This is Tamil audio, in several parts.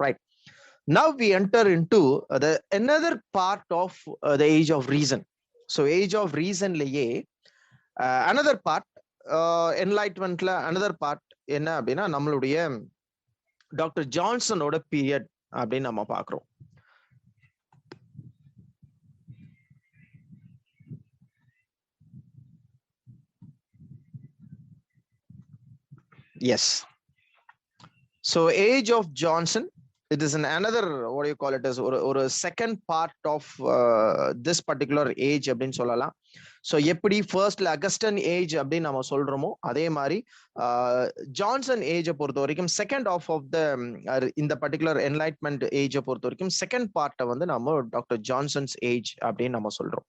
right? Now we enter into the another part of the age of reason. So age of reason laye another part enlightenment la another part என்ன அப்படின்னா நம்மளுடைய டாக்டர் ஜான்சனோட பீரியட் அப்படின்னு நம்ம பார்க்கிறோம். Yes. So age of Johnson, it is another, what do you call it, as or a second part of this particular age அப்படின்னு சொல்லலாம். ஸோ எப்படி ஃபர்ஸ்ட்ல அகஸ்டன் ஏஜ் அப்படின்னு நம்ம சொல்றோமோ அதே மாதிரி ஜான்சன் ஏஜை பொறுத்த வரைக்கும் செகண்ட் ஆஃப் த இந்த பர்டிகுலர் என்லைட்மெண்ட் ஏஜை பொறுத்த வரைக்கும் செகண்ட் பார்ட்டை வந்து நம்ம டாக்டர் ஜான்சன்ஸ் ஏஜ் அப்படின்னு நம்ம சொல்றோம்.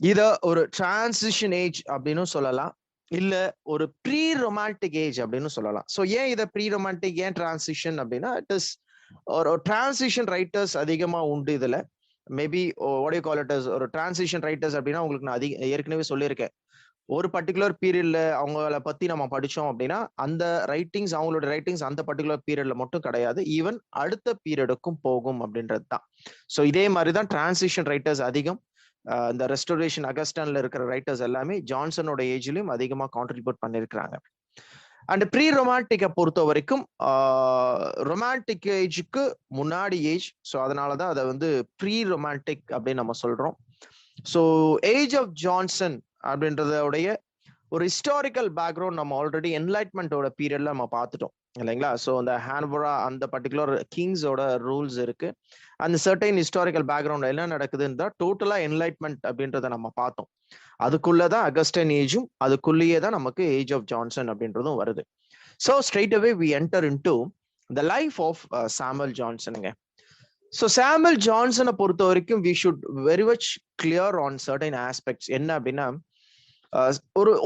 இத ஒரு டிரான்சிஷன் ஏஜ் அப்படின்னு சொல்லலாம், இல்ல ஒரு ப்ரீ ரொமான்டிக் ஏஜ் அப்படின்னு சொல்லலாம். ஸோ ஏன் இதை ப்ரீ ரொமான்டிக், ஏன் டிரான்சிஷன் அப்படின்னா இட் இஸ் ஒரு டிரான்சிஷன் ரைட்டர்ஸ் அதிகமா உண்டு இதுல. Maybe what you call it as ஒரு டிரான்சிஷன் ரைட்டர்ஸ் அப்படின்னா உங்களுக்கு நான் ஏற்கனவே சொல்லியிருக்கேன், ஒரு பர்டிகுலர் பீரியட்ல அவங்கள பத்தி நம்ம படிச்சோம் அப்படின்னா அந்த ரைட்டிங்ஸ், அவங்களோட ரைட்டிங்ஸ் அந்த பர்டிகுலர் பீரியட்ல மட்டும் கிடையாது, ஈவன் அடுத்த பீரியடுக்கும் போகும் அப்படின்றது தான். ஸோ இதே மாதிரி தான் டிரான்சிஷன் ரைட்டர்ஸ் அதிகம். இந்த ரெஸ்டோரேஷன் அகஸ்டன்ல இருக்கிற ரைட்டர்ஸ் எல்லாமே ஜான்சனோட ஏஜ்லயும் அதிகமா கான்ட்ரிபியூட் பண்ணிருக்கிறாங்க. அண்ட் ப்ரீ ரொமான்டிக்கை பொறுத்த வரைக்கும் ரொமான்டிக் ஏஜுக்கு முன்னாடி ஏஜ். ஸோ அதனாலதான் அதை வந்து ப்ரீ ரொமான்டிக் அப்படின்னு நம்ம சொல்றோம். ஸோ ஏஜ் ஆஃப் ஜான்சன் அப்படின்றதோடைய ஒரு ஹிஸ்டாரிக்கல் பேக்ரவுண்ட் நம்ம ஆல்ரெடி என்லைட்மெண்டோட பீரியட்ல நம்ம பார்த்துட்டோம் இல்லைங்களா? ஸோ அந்த ஹான்பரா அந்த பர்டிகுலர் கிங்ஸோட ரூல்ஸ் இருக்கு. அந்த சர்டைன் ஹிஸ்டாரிக்கல் பேக்ரவுண்ட் என்ன நடக்குதுன்னு தான் டோட்டலா என்லைட்மெண்ட் அப்படின்றத நம்ம பார்த்தோம். அதுக்குள்ளதான் அகஸ்டன் ஏஜும் அதுக்குள்ளேயே தான் நமக்கு ஏஜ் ஆஃப் ஜான்சன் அப்படின்றதும் வருது. So straight away we enter into the life of Samuel ஜான்சனுங்க. ஸோ சாமுவல் ஜான்சனை பொறுத்த வரைக்கும் we should very much clear on certain aspects. என்ன அப்படின்னா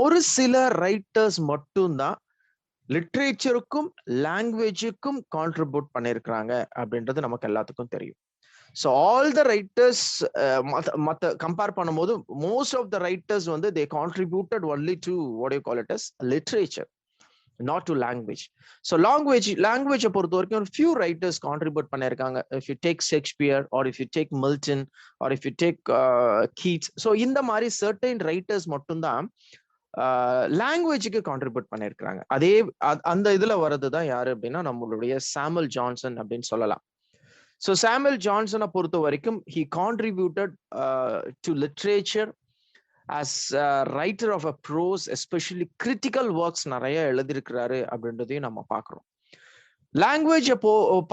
ஒரு சில ரைட்டர்ஸ் மட்டும்தான் லிட்ரேச்சருக்கும் லாங்குவேஜுக்கும் கான்ட்ரிபியூட் பண்ணியிருக்கிறாங்க அப்படின்றது நமக்கு எல்லாத்துக்கும் தெரியும். ஸோ ஆல் த ரைட்டர்ஸ் மற்ற கம்பேர் பண்ணும்போது மோஸ்ட் ஆஃப் த ரைட்டர்ஸ் வந்து they contributed only to what you call it as literature, not to language. So லாங்குவேஜை பொறுத்த வரைக்கும் ஒரு ஃபியூ ரைட்டர்ஸ் கான்ட்ரிபியூட் பண்ணியிருக்காங்க. If you take Shakespeare or if you take Milton or if you take Keats, so இந்த மாதிரி சர்டைன் ரைட்டர்ஸ் மட்டும்தான் லாங்குவேஜுக்கு கான்ட்ரிபியூட் பண்ணியிருக்கிறாங்க. அதே அந்த இதுல வர்றதுதான் யாரு அப்படின்னா நம்மளுடைய சாமுவல் ஜான்சன் அப்படின்னு சொல்லலாம். ஸோ சாமுவல் ஜான்சனை பொறுத்த வரைக்கும் he contributed to literature as writer of a prose, especially critical works நிறைய எழுதியிருக்கிறாரு அப்படின்றதையும் நம்ம பார்க்குறோம். லாங்குவேஜை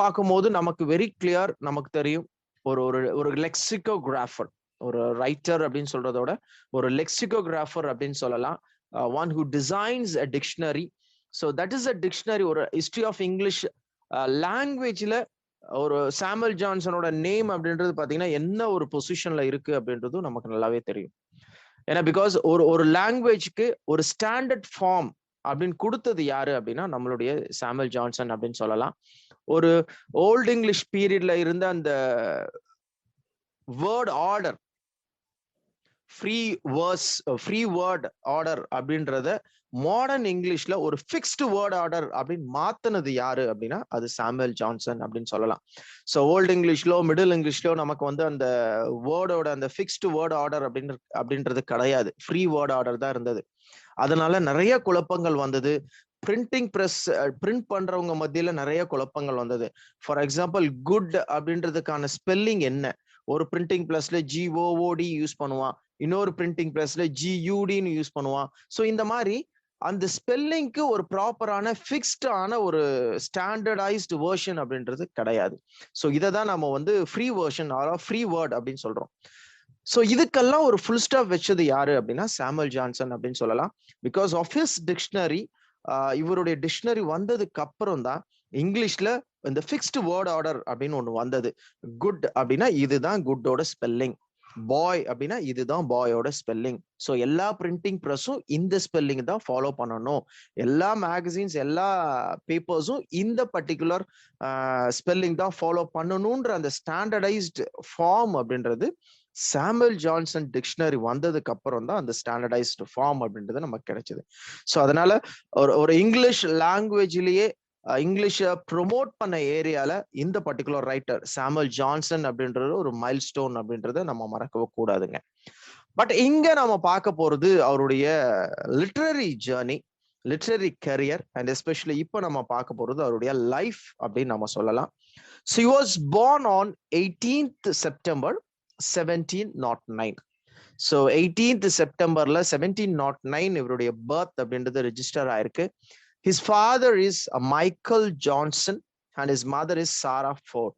பார்க்கும்போது நமக்கு வெரி கிளியர், நமக்கு தெரியும் ஒரு ஒரு லெக்சிகோகிராஃபர், ஒரு ரைட்டர் அப்படின்னு சொல்றதோட ஒரு லெக்சிகோகிராஃபர் அப்படின்னு சொல்லலாம். One who designs a dictionary. So that is a dictionary, ஒரு ஹிஸ்டரி ஆஃப் இங்கிலீஷ் லாங்குவேஜ்ல ஒரு சாமுவல் ஜான்சனோட நேம் அப்படின்றது பாத்தீங்கன்னா என்ன ஒரு பொசிஷன்ல இருக்கு அப்படின்றதும் நமக்கு நல்லாவே தெரியும். ஏன்னா பிகாஸ் ஒரு லாங்குவேஜ்க்கு ஒரு ஸ்டாண்டர்ட் ஃபார்ம் அப்படின்னு கொடுத்தது யாரு அப்படின்னா நம்மளுடைய சாமுவல் ஜான்சன் அப்படின்னு சொல்லலாம். ஒரு ஓல்டு இங்கிலீஷ் பீரியட்ல இருந்த அந்த word order, free word order அப்படின்றத மாடர்ன் இங்கிலீஷ்ல ஒரு ஃபிக்ஸ்டு வேர்ட் ஆர்டர் அப்படின்னு மாத்தினது யாரு அப்படின்னா அது சாமுவல் ஜான்சன் அப்படின்னு சொல்லலாம். ஸோ ஓல்டு இங்கிலீஷ்லோ மிடில் இங்கிலீஷ்லோ நமக்கு வந்து அந்த வேர்டோட அந்த ஃபிக்ஸ்டு வேர்ட் ஆர்டர் அப்படின்றது கிடையாது, ஃப்ரீ வேர்ட் ஆர்டர் தான் இருந்தது. அதனால நிறைய குழப்பங்கள் வந்தது. பிரிண்டிங் பிரஸ் பிரிண்ட் பண்றவங்க மத்தியில நிறைய குழப்பங்கள் வந்தது. ஃபார் எக்ஸாம்பிள் குட் அப்படின்றதுக்கான ஸ்பெல்லிங் என்ன, ஒரு பிரிண்டிங் பிளஸ்ல GOOD யூஸ் பண்ணுவான், இன்னொரு பிரிண்டிங் பிரஸ்ல GUDன்னு யூஸ் பண்ணுவான். ஸோ இந்த மாதிரி அந்த ஸ்பெல்லிங்க்கு ஒரு ப்ராப்பரான ஃபிக்ஸ்டான ஒரு ஸ்டாண்டர்டைஸ்டு வேர்ஷன் அப்படின்றது கிடையாது. ஸோ இதை தான் நம்ம வந்து free version or free word அப்படின்னு சொல்றோம். ஸோ இதுக்கெல்லாம் ஒரு ஃபுல் ஸ்டாப் வச்சது யாரு அப்படின்னா சாமுவல் ஜான்சன் அப்படின்னு சொல்லலாம். பிகாஸ் ஆஃப் ஹிஸ் டிக்ஷனரி, இவருடைய டிக்ஷனரி வந்ததுக்கு அப்புறம் தான் இங்கிலீஷ்ல இந்த ஃபிக்ஸ்டு வேர்ட் ஆர்டர் அப்படின்னு ஒண்ணு வந்தது. குட் அப்படின்னா இதுதான் குட்டோட ஸ்பெல்லிங், பாய் அப்படின்னா இதுதான் பாயோட ஸ்பெல்லிங். ஸோ எல்லா பிரிண்டிங் ப்ரெஸ்ஸும் இந்த ஸ்பெல்லிங் தான் ஃபாலோ பண்ணணும், எல்லா மேகசின்ஸ் எல்லா பேப்பர்ஸும் இந்த பர்டிகுலர் ஸ்பெல்லிங் தான் ஃபாலோ பண்ணணும்ன்ற அந்த ஸ்டாண்டர்டைஸ்டு ஃபார்ம் அப்படின்றது சாமுவல் ஜான்சன் டிக்ஷனரி வந்ததுக்கு அப்புறம் தான் அந்த ஸ்டாண்டர்டைஸ்டு ஃபார்ம் அப்படின்றது நமக்கு கிடைச்சது. ஸோ அதனால ஒரு இங்கிலீஷ் லாங்குவேஜ்லயே இங்கிலீஷை ப்ரொமோட் பண்ண ஏரியால இந்த பர்டிகுலர் ரைட்டர் சாமுவல் ஜான்சன் அப்படின்றது ஒரு மைல் ஸ்டோன் அப்படின்றத நம்ம மறக்கவே கூடாதுங்க. பட் இங்க நம்ம பார்க்க போறது அவருடைய literary journey, literary career, and especially இப்போ நம்ம பார்க்க போறது அவருடைய லைஃப் அப்படின்னு நம்ம சொல்லலாம். So he was born on 18th September 1709. So 18th செப்டம்பர்ல 1709 இவருடைய பர்த் அப்படின்றது ரெஜிஸ்டர் ஆயிருக்கு. His father is Michael Johnson and his mother is Sarah Ford.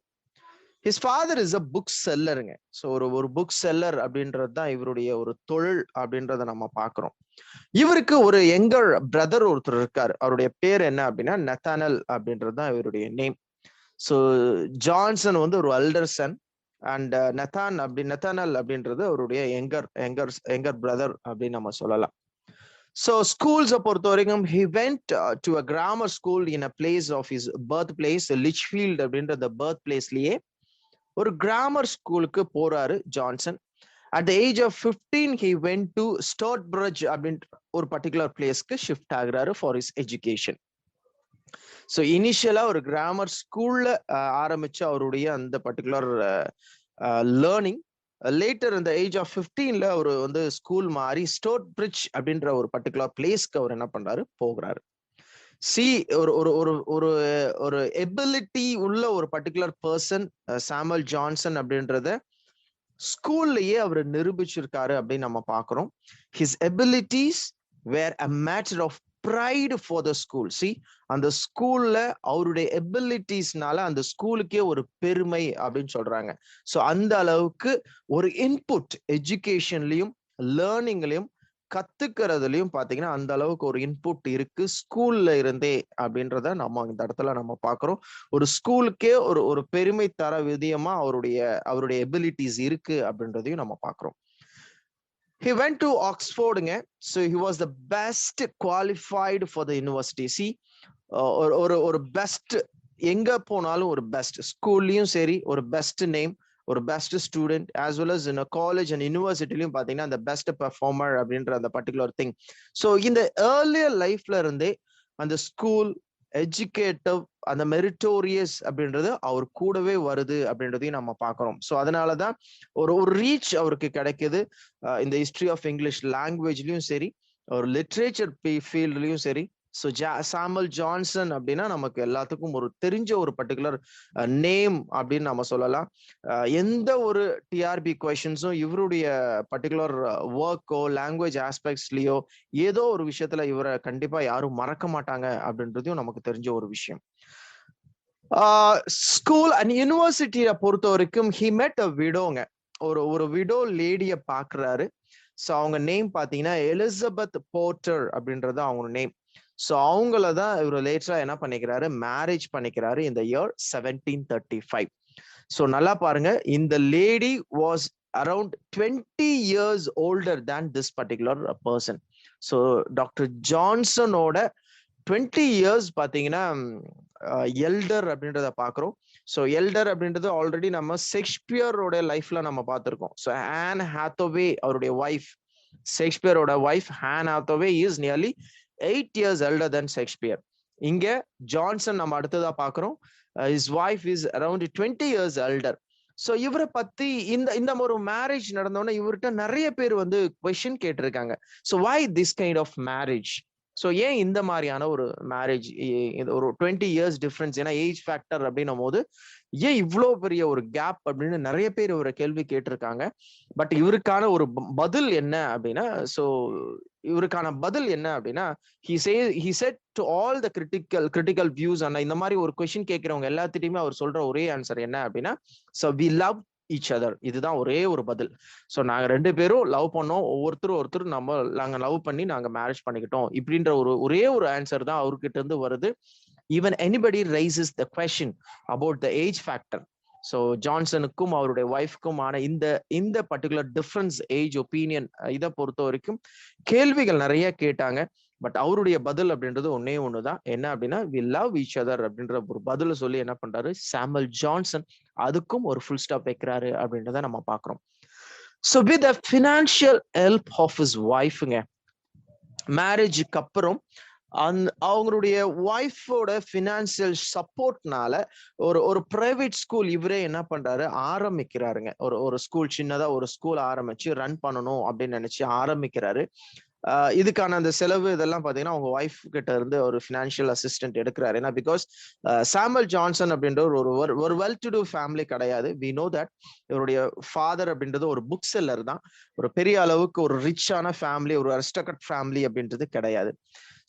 His father is a book sellerங்க. ஸோ ஒரு புக் செல்லர் அப்படின்றது தான் இவருடைய ஒரு தொழில் அப்படின்றத நம்ம பார்க்குறோம். இவருக்கு ஒரு யங்கர் பிரதர் ஒருத்தர் இருக்காரு. அவருடைய பேர் என்ன அப்படின்னா நத்தானல் அப்படின்றது தான் இவருடைய நேம். ஸோ ஜான்சன் வந்து ஒரு எல்டர் சன், அண்ட் நத்தானல் அப்படின்றது அவருடைய யங்கர் பிரதர் அப்படின்னு நம்ம சொல்லலாம். ஸோ ஸ்கூல்ஸை பொறுத்த வரைக்கும் he went to a grammar school in a place of his birthplace, Lichfield அப்படின்ற the birthplaceலயே ஒரு கிராமர் ஸ்கூலுக்கு போறாரு Johnson. At the age of 15 he went to Stockbridge அப்படின்ற ஒரு பர்டிகுலர் பிளேஸ்க்கு ஷிஃப்ட் ஆகுறாரு ஃபார் his education. ஸோ இனிஷியலா ஒரு கிராமர் ஸ்கூல்ல ஆரம்பிச்ச அவருடைய அந்த பர்டிகுலர் லேர்னிங் லேட்டர் இந்த ஏஜ் ஆஃப் 15ல அவர் வந்து ஸ்கூல் மாறி ஸ்டோக்பிரிட்ஜ் அப்படின்ற ஒரு பர்டிகுலர் பிளேஸ்க்கு அவர் என்ன பண்றாரு, போகிறாரு. ஒரு எபிலிட்டி உள்ள ஒரு பர்டிகுலர் பர்சன் சாமுவல் ஜான்சன் அப்படின்றத ஸ்கூல்லயே அவர் நிரூபிச்சிருக்காரு அப்படின்னு நம்ம பாக்குறோம். His abilities were a matter of pride for the school. See, அந்த ஸ்கூல்ல அவருடைய எபிலிட்டிஸ்னால அந்த ஸ்கூலுக்கே ஒரு பெருமை அப்படின்னு சொல்றாங்க. ஸோ அந்த அளவுக்கு ஒரு இன்புட் எஜுகேஷன்லயும் லேர்னிங்லயும் கத்துக்கிறதுலயும் பாத்தீங்கன்னா அந்த அளவுக்கு ஒரு இன்புட் இருக்கு ஸ்கூல்ல இருந்தே அப்படின்றத நம்ம இந்த இடத்துல நம்ம பாக்குறோம். ஒரு ஸ்கூலுக்கே ஒரு பெருமை தர விதமா அவருடைய எபிலிட்டிஸ் இருக்கு அப்படின்றதையும் நம்ம பாக்குறோம். He went to Oxford, so he was the best qualified for the university. See, ஒரு பெஸ்ட் எங்க போனாலும் ஒரு பெஸ்ட் ஸ்கூல்லயும் சரி ஒரு பெஸ்ட் நேம், ஒரு best student, as well as in college and யூனிவர்சிட்டிலையும் பாத்தீங்கன்னா அந்த பெஸ்ட் பெர்ஃபார்மர் அப்படின்ற அந்த பர்டிகுலர் திங். ஸோ இந்த ஏர்லியர் லைஃப்ல இருந்தே அந்த ஸ்கூல் எஜுகேட்டிவ் அந்த மெரிட்டோரியஸ் அப்படின்றது அவர் கூடவே வருது அப்படின்றதையும் நம்ம பார்க்கிறோம். ஸோ அதனாலதான் ஒரு ரீச் அவருக்கு கிடைக்குது இந்த ஹிஸ்டரி ஆஃப் இங்கிலீஷ் லாங்குவேஜ்லயும் சரி ஒரு லிட்ரேச்சர் ஃபீல்ட்லயும் சரி. ஸோ சாமுவல் ஜான்சன் அப்படின்னா நமக்கு எல்லாத்துக்கும் ஒரு தெரிஞ்ச ஒரு பர்டிகுலர் நேம் அப்படின்னு நம்ம சொல்லலாம். எந்த ஒரு டிஆர்பி கொஸ்டின்ஸும் இவருடைய பர்டிகுலர் ஒர்க்கோ லாங்குவேஜ் ஆஸ்பெக்ட்ஸ்லயோ ஏதோ ஒரு விஷயத்துல இவரை கண்டிப்பா யாரும் மறக்க மாட்டாங்க அப்படின்றதையும் நமக்கு தெரிஞ்ச ஒரு விஷயம். ஸ்கூல் அண்ட் யூனிவர்சிட்டியை பொறுத்த வரைக்கும் ஹி மெட் அ விடோங்க. ஒரு விடோ லேடிய பாக்குறாரு. ஸோ அவங்க நேம் பாத்தீங்கன்னா எலிசபெத் போர்ட்டர் அப்படின்றது அவங்க நேம். ஸோ அவங்களதான் இவர் லேட்டரா என்ன பண்ணிக்கிறாரு, மேரேஜ் பண்ணிக்கிறாரு இந்த இயர் 1735. ஸோ நல்லா பாருங்க, இந்த lady was around 20 years older than this particular person. So doctor ஜான்சனோட 20 years பாத்தீங்கன்னா எல்டர் அப்படின்றத பாக்குறோம். ஸோ எல்டர் அப்படின்றது ஆல்ரெடி நம்ம ஷேக்ஸ்பியரோட லைஃப்ல நம்ம பார்த்திருக்கோம். ஸோ ஆன் ஹாத்தவே அவருடைய ஒய்ஃப், ஷேக்ஸ்பியரோட wife Anne Hathaway is nearly 8 years elder than Shakespeare. இங்க ஜான்சன் நம்ம அடுத்ததா பாக்குறோம். his wife is around 20 years elder. So இவரை பத்தி இந்த ஒரு மேரேஜ் நடந்தோன்னா இவர்கிட்ட நிறைய பேர் வந்து கொஸ்டின் கேட்டிருக்காங்க. So why this kind of marriage? So ஏன் இந்த மாதிரியான ஒரு மேரேஜ், ஒரு 20 years டிஃபரன்ஸ், ஏன்னா ஏஜ் ஃபேக்டர் அப்படின்னும் போது ஏன் இவ்வளோ பெரிய ஒரு கேப் அப்படின்னு நிறைய பேர் ஒரு கேள்வி கேட்டிருக்காங்க. பட் இவருக்கான ஒரு பதில் என்ன அப்படின்னா, ஸோ இவருக்கான பதில் என்ன அப்படின்னா he said to all the critical views and இந்த மாதிரி ஒரு கொஸ்டின் கேட்கிறவங்க எல்லாத்திட்டையுமே அவர் சொல்ற ஒரே ஆன்சர் என்ன அப்படின்னா, so we love each other. இதுதான் ஒரே ஒரு பதில். ஸோ நாங்க ரெண்டு பேரும் லவ் பண்ணோம், ஒருத்தர் நாங்க லவ் பண்ணி நாங்க மேரேஜ் பண்ணிக்கிட்டோம் இப்படின்ற ஒரே ஒரு ஆன்சர் தான் அவர்கிட்ட இருந்து வருது. Even anybody raises the question about the age factor. So ஜான்சனுக்கும் அவருடைய ஒய்ஃப்க்கும் ஆன இந்த பர்டிகுலர் டிஃபரன்ஸ் ஏஜ் ஒப்பீனியன் இதை பொறுத்த வரைக்கும் கேள்விகள் நிறைய கேட்டாங்க. பட் அவருடைய பதில் அப்படின்றது ஒன்னே ஒண்ணுதான், என்ன அப்படின்னா வி லவ் ஈச் அதர் அப்படின்ற ஒரு பதில சொல்லி என்ன பண்றாரு சாமுவல் ஜான்சன் அதுக்கும் ஒரு ஃபுல் ஸ்டாப் வைக்கிறாரு அப்படின்றத நம்ம பாக்குறோம். So with the financial help of his ஒய்ஃப்ங்க, மேரேஜுக்கு அப்புறம் அவங்களுடைய ஒய்ஃபோட ஃபினான்சியல் சப்போர்ட்னால ஒரு பிரைவேட் ஸ்கூல் இவரே என்ன பண்றாரு, ஆரம்பிக்கிறாருங்க. ஒரு ஸ்கூல், சின்னதா ஒரு ஸ்கூல் ஆரம்பிச்சு ரன் பண்ணணும் அப்படின்னு நினைச்சு ஆரம்பிக்கிறாரு. இதுக்கான அந்த செலவு இதெல்லாம் பாத்தீங்கன்னா அவங்க ஒய்ஃப் கிட்ட இருந்து ஒரு ஃபினான்ஷியல் அசிஸ்டன்ட் எடுக்கிறாரு. ஏன்னா பிகாஸ் சாமுவல் ஜான்சன் அப்படின்ற ஒரு வெல் டு டூ ஃபேமிலி கிடையாது. வி நோ தட் இவருடைய ஃபாதர் அப்படின்றது ஒரு புக் செல்லர் தான். ஒரு பெரிய அளவுக்கு ஒரு ரிச்சான ஃபேமிலி, ஒரு அரிஸ்டோக்ராட் ஃபேமிலி அப்படின்றது கிடையாது.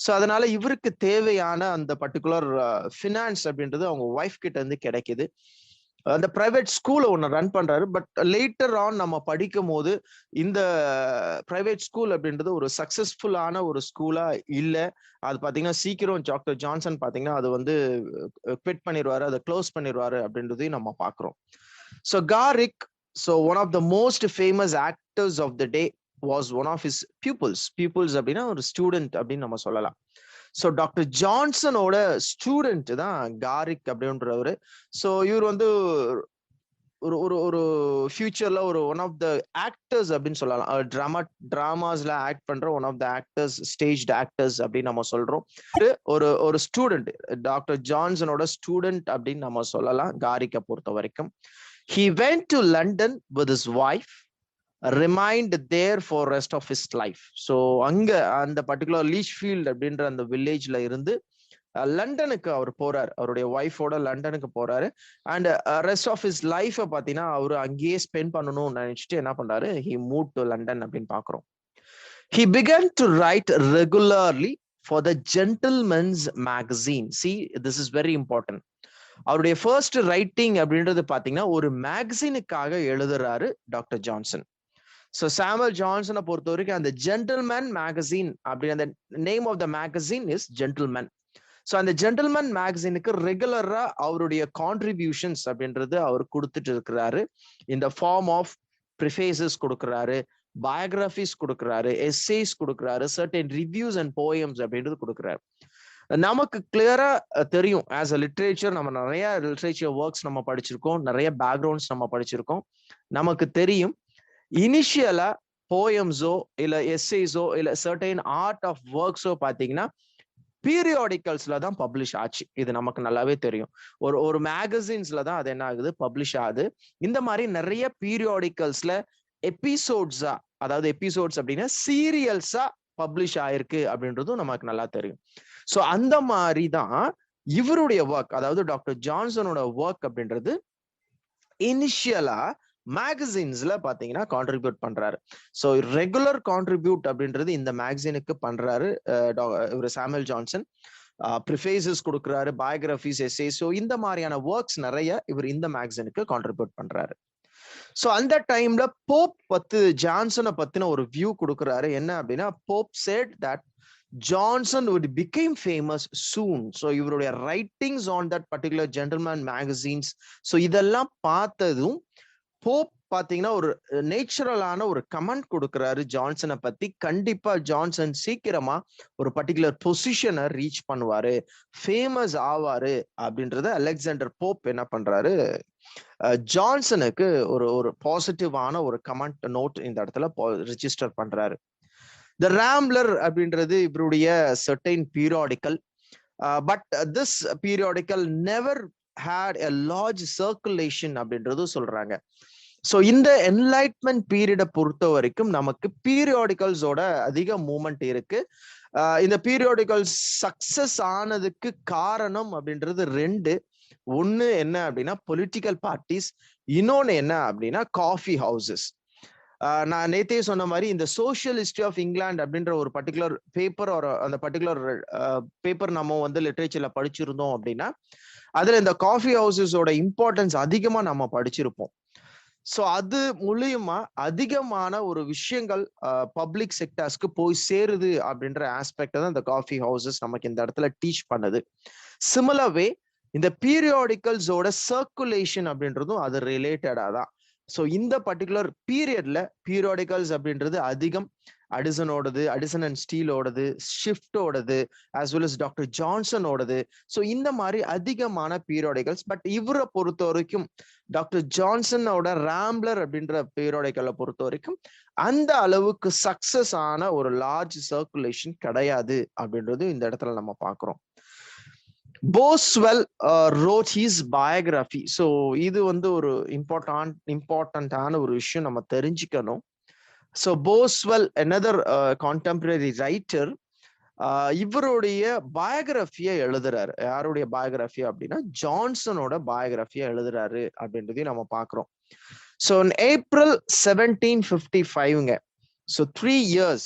ஸோ அதனால இவருக்கு தேவையான அந்த பர்டிகுலர் ஃபினான்ஸ் அப்படின்றது அவங்க ஒய்ஃப் கிட்ட இருந்து கிடைக்குது. அந்த பிரைவேட் ஸ்கூலை ஒன்று ரன் பண்றாரு. பட் லேட்டர் ஆன் நம்ம படிக்கும் போது இந்த பிரைவேட் ஸ்கூல் அப்படின்றது ஒரு சக்சஸ்ஃபுல்லான ஒரு ஸ்கூலா இல்லை. அது பார்த்தீங்கன்னா சீக்கிரம் டாக்டர் ஜான்சன் பார்த்தீங்கன்னா அது வந்து குவிட் பண்ணிடுவாரு, அதை க்ளோஸ் பண்ணிடுவாரு அப்படின்றதையும் நம்ம பார்க்குறோம். So Garrick, so one of the most famous actors of the day was one of his pupils அப்படின்னா ஒரு ஸ்டூடெண்ட் அப்படின்னு நம்ம சொல்லலாம். ஸோ டாக்டர் ஜான்சனோட ஸ்டூடெண்ட் தான் காரிக் அப்படின்றவர். ஸோ இவர் வந்து ஒரு ஒரு ஒரு ஃபியூச்சர்ல ஒரு ஒன் ஆஃப் த ஆக்டர்ஸ் அப்படின்னு சொல்லலாம். டிராமாஸ்ல ஆக்ட் பண்ற one of the actors, stage actors அப்படின்னு நம்ம சொல்றோம். ஒரு ஸ்டூடெண்ட், டாக்டர் ஜான்சனோட ஸ்டூடெண்ட் அப்படின்னு நம்ம சொல்லலாம் காரிக்கை பொறுத்த வரைக்கும். He went to London with his wife, remained there for rest of his life. So அங்க அந்த பர்டிகுலர் லீச்ஃபீல்ட் அப்படின்ற அந்த வில்லேஜ்ல இருந்து லண்டனுக்கு அவர் போறாரு, அவருடைய ஒய்ஃபோட லண்டனுக்கு போறாரு. And rest of his life பாத்தீங்கன்னா அவரு அங்கேயே ஸ்பெண்ட் பண்ணணும்னு நினைச்சிட்டு என்ன பண்றாரு, he moved to London அப்படின்னு பாக்குறோம். He began to write regularly for the Gentleman's Magazine. See, this is very important. அவருடைய ஃபர்ஸ்ட் ரைட்டிங் அப்படின்றது பாத்தீங்கன்னா ஒரு மேகசினுக்காக எழுதுறாரு டாக்டர் ஜான்சன். ஸோ சாமுவல் ஜான்சனை பொறுத்த வரைக்கும் அந்த ஜென்டில்மேன் மேகசின் அப்படின்னு அந்த name of the magazine is gentleman. So அந்த ஜென்டில்மேன் மேகசினுக்கு ரெகுலரா அவருடைய கான்ட்ரிபியூஷன்ஸ் அப்படின்றது அவர் கொடுத்துட்டு இருக்கிறாரு. இந்த ஃபார்ம் ஆஃப் ப்ரிஃபேசஸ் கொடுக்குறாரு, பயோகிராஃபிஸ் கொடுக்குறாரு, எஸ்ஸேஸ் கொடுக்குறாரு, சர்டன் ரிவ்யூஸ் அண்ட் போயம்ஸ் அப்படின்றது கொடுக்குறாரு. நமக்கு கிளியரா தெரியும், ஆஸ் அ லிட்ரேச்சர் நம்ம நிறைய லிட்ரேச்சர் ஒர்க்ஸ் நம்ம படிச்சிருக்கோம், நிறைய பேக்ரவுண்ட்ஸ் நம்ம படிச்சிருக்கோம். நமக்கு தெரியும் இனிஷியலா போயம்ஸோ இல்ல எஸ்ஸேஸோ இல்ல சர்டைன் ஆர்ட் ஆஃப் ஒர்க்ஸோ பாத்தீங்கன்னா பீரியாடிக்கல்ஸ்ல தான் பப்ளிஷ் ஆச்சு. இது நமக்கு நல்லாவே தெரியும். ஒரு மேகசின்ஸ்ல தான் அது என்ன ஆகுது, பப்ளிஷ் ஆகுது. இந்த மாதிரி நிறைய பீரியாடிக்கல்ஸ்ல எபிசோட்ஸா, அதாவது எபிசோட்ஸ் அப்படின்னா சீரியல்ஸா பப்ளிஷ் ஆயிருக்கு அப்படின்றதும் நமக்கு நல்லா தெரியும். ஸோ அந்த மாதிரி தான் இவருடைய ஒர்க், அதாவது டாக்டர் ஜான்சனோட ஒர்க் அப்படின்றது இனிஷியலா மேகசின்ஸ்ல பாத்தீங்கன்னா கான்ட்ரிபியூட் பண்றாரு. ஸோ ரெகுலர் கான்ட்ரிபியூட் அப்படின்றது இந்த மேகசினுக்கு பண்றாரு இவர் சாமுவல் ஜான்சன். ப்ரிஃபேசஸ் கொடுக்குறாரு, பயோகிராஃபிஸ், எஸ்ஸேஸ். ஸோ இந்த மாதிரியான ஒர்க்ஸ் நிறைய இவர் இந்த மேகசினுக்கு கான்ட்ரிபியூட் பண்றாரு. ஸோ அந்த டைம்ல போப் ஜான்சனை பத்தின ஒரு வியூ கொடுக்குறாரு. என்ன அப்படின்னா, Pope said that Johnson would become famous soon. So இவருடைய writings on that particular gentleman magazines, so இதெல்லாம் பார்த்ததும் போப் பாத்தீங்கன்னா ஒரு நேச்சுரலான ஒரு கமெண்ட் கொடுக்குறாரு ஜான்சனை பத்தி. கண்டிப்பா ஜான்சன் சீக்கிரமா ஒரு பர்டிகுலர் பொசிஷனை ரீச் பண்ணுவாரு, ஃபேமஸ் ஆவாரு அப்படின்றத அலெக்சாண்டர் போப் என்ன பண்றாரு, ஜான்சனுக்கு ஒரு பாசிட்டிவான ஒரு கமெண்ட் நோட் இந்த இடத்துல ரிஜிஸ்டர் பண்றாரு. த ராம்ப்லர் அப்படின்றது இவருடைய certain periodical. But this periodical never had a large circulation அப்படின்றது சொல்றாங்க. ஸோ இந்த என்லைட்மெண்ட் பீரியடை பொறுத்த வரைக்கும் நமக்கு பீரியாடிக்கல்ஸோட அதிக மூமெண்ட் இருக்கு. இந்த பீரியாடிக்கல்ஸ் சக்சஸ் ஆனதுக்கு காரணம் அப்படின்றது ரெண்டு. ஒன்னு என்ன அப்படின்னா பொலிட்டிக்கல் பார்ட்டிஸ், இன்னொன்னு என்ன அப்படின்னா காஃபி ஹவுசஸ். நான் நேத்தே சொன்ன மாதிரி இந்த சோஷியல் ஹிஸ்டரி ஆஃப் இங்கிலாந்து அப்படின்ற ஒரு பர்டிகுலர் பேப்பர், ஒரு அந்த பர்டிகுலர் பேப்பர் நம்ம வந்து லிட்ரேச்சர்ல படிச்சிருந்தோம் அப்படின்னா அதுல இந்த காஃபி ஹவுசஸோட இம்பார்ட்டன்ஸ் அதிகமா நம்ம படிச்சிருப்போம். ஸோ அது மூலியமா அதிகமான ஒரு விஷயங்கள் பப்ளிக் செக்டர்ஸ்க்கு போய் சேருது அப்படின்ற ஆஸ்பெக்ட் தான் இந்த காஃபி ஹவுசஸ் நமக்கு இந்த இடத்துல டீச் பண்ணுது. சிமிலர்வே இந்த பீரியாடிக்கல்ஸோட சர்க்குலேஷன் அப்படின்றதும் அது ரிலேட்டடா தான். ஸோ இந்த பர்டிகுலர் பீரியட்ல பீரியாடிக்கல்ஸ் அப்படின்றது அதிகம். அடிசனோடது, அடிசன் அண்ட் ஸ்டீலோடது, ஷிஃப்டோடது, as well as டாக்டர் ஜான்சனோடது. ஸோ இந்த மாதிரி அதிகமான பீரியாடிகல்ஸ். பட் இவரை பொறுத்த வரைக்கும் டாக்டர் ஜான்சனோட ராம்ப்ளர் அப்படின்ற பீரியாடிக்கலை பொறுத்த வரைக்கும் அந்த அளவுக்கு சக்சஸ் ஆன ஒரு லார்ஜ் சர்க்குலேஷன் கிடையாது அப்படின்றது இந்த இடத்துல நம்ம பார்க்கிறோம். Boswell wrote his biography. So இது வந்து ஒரு இம்பார்ட்டன்டான ஒரு விஷயம் நம்ம தெரிஞ்சுக்கணும். So Boswell another contemporary writer, இவருடைய பயோகிராஃபியை எழுதுறாரு. யாருடைய பயோகிராஃபி அப்படின்னா ஜான்சனோட பயோகிராஃபியை எழுதுறாரு அப்படின்றதையும் நம்ம பார்க்கிறோம். So in April 1755, so 3 years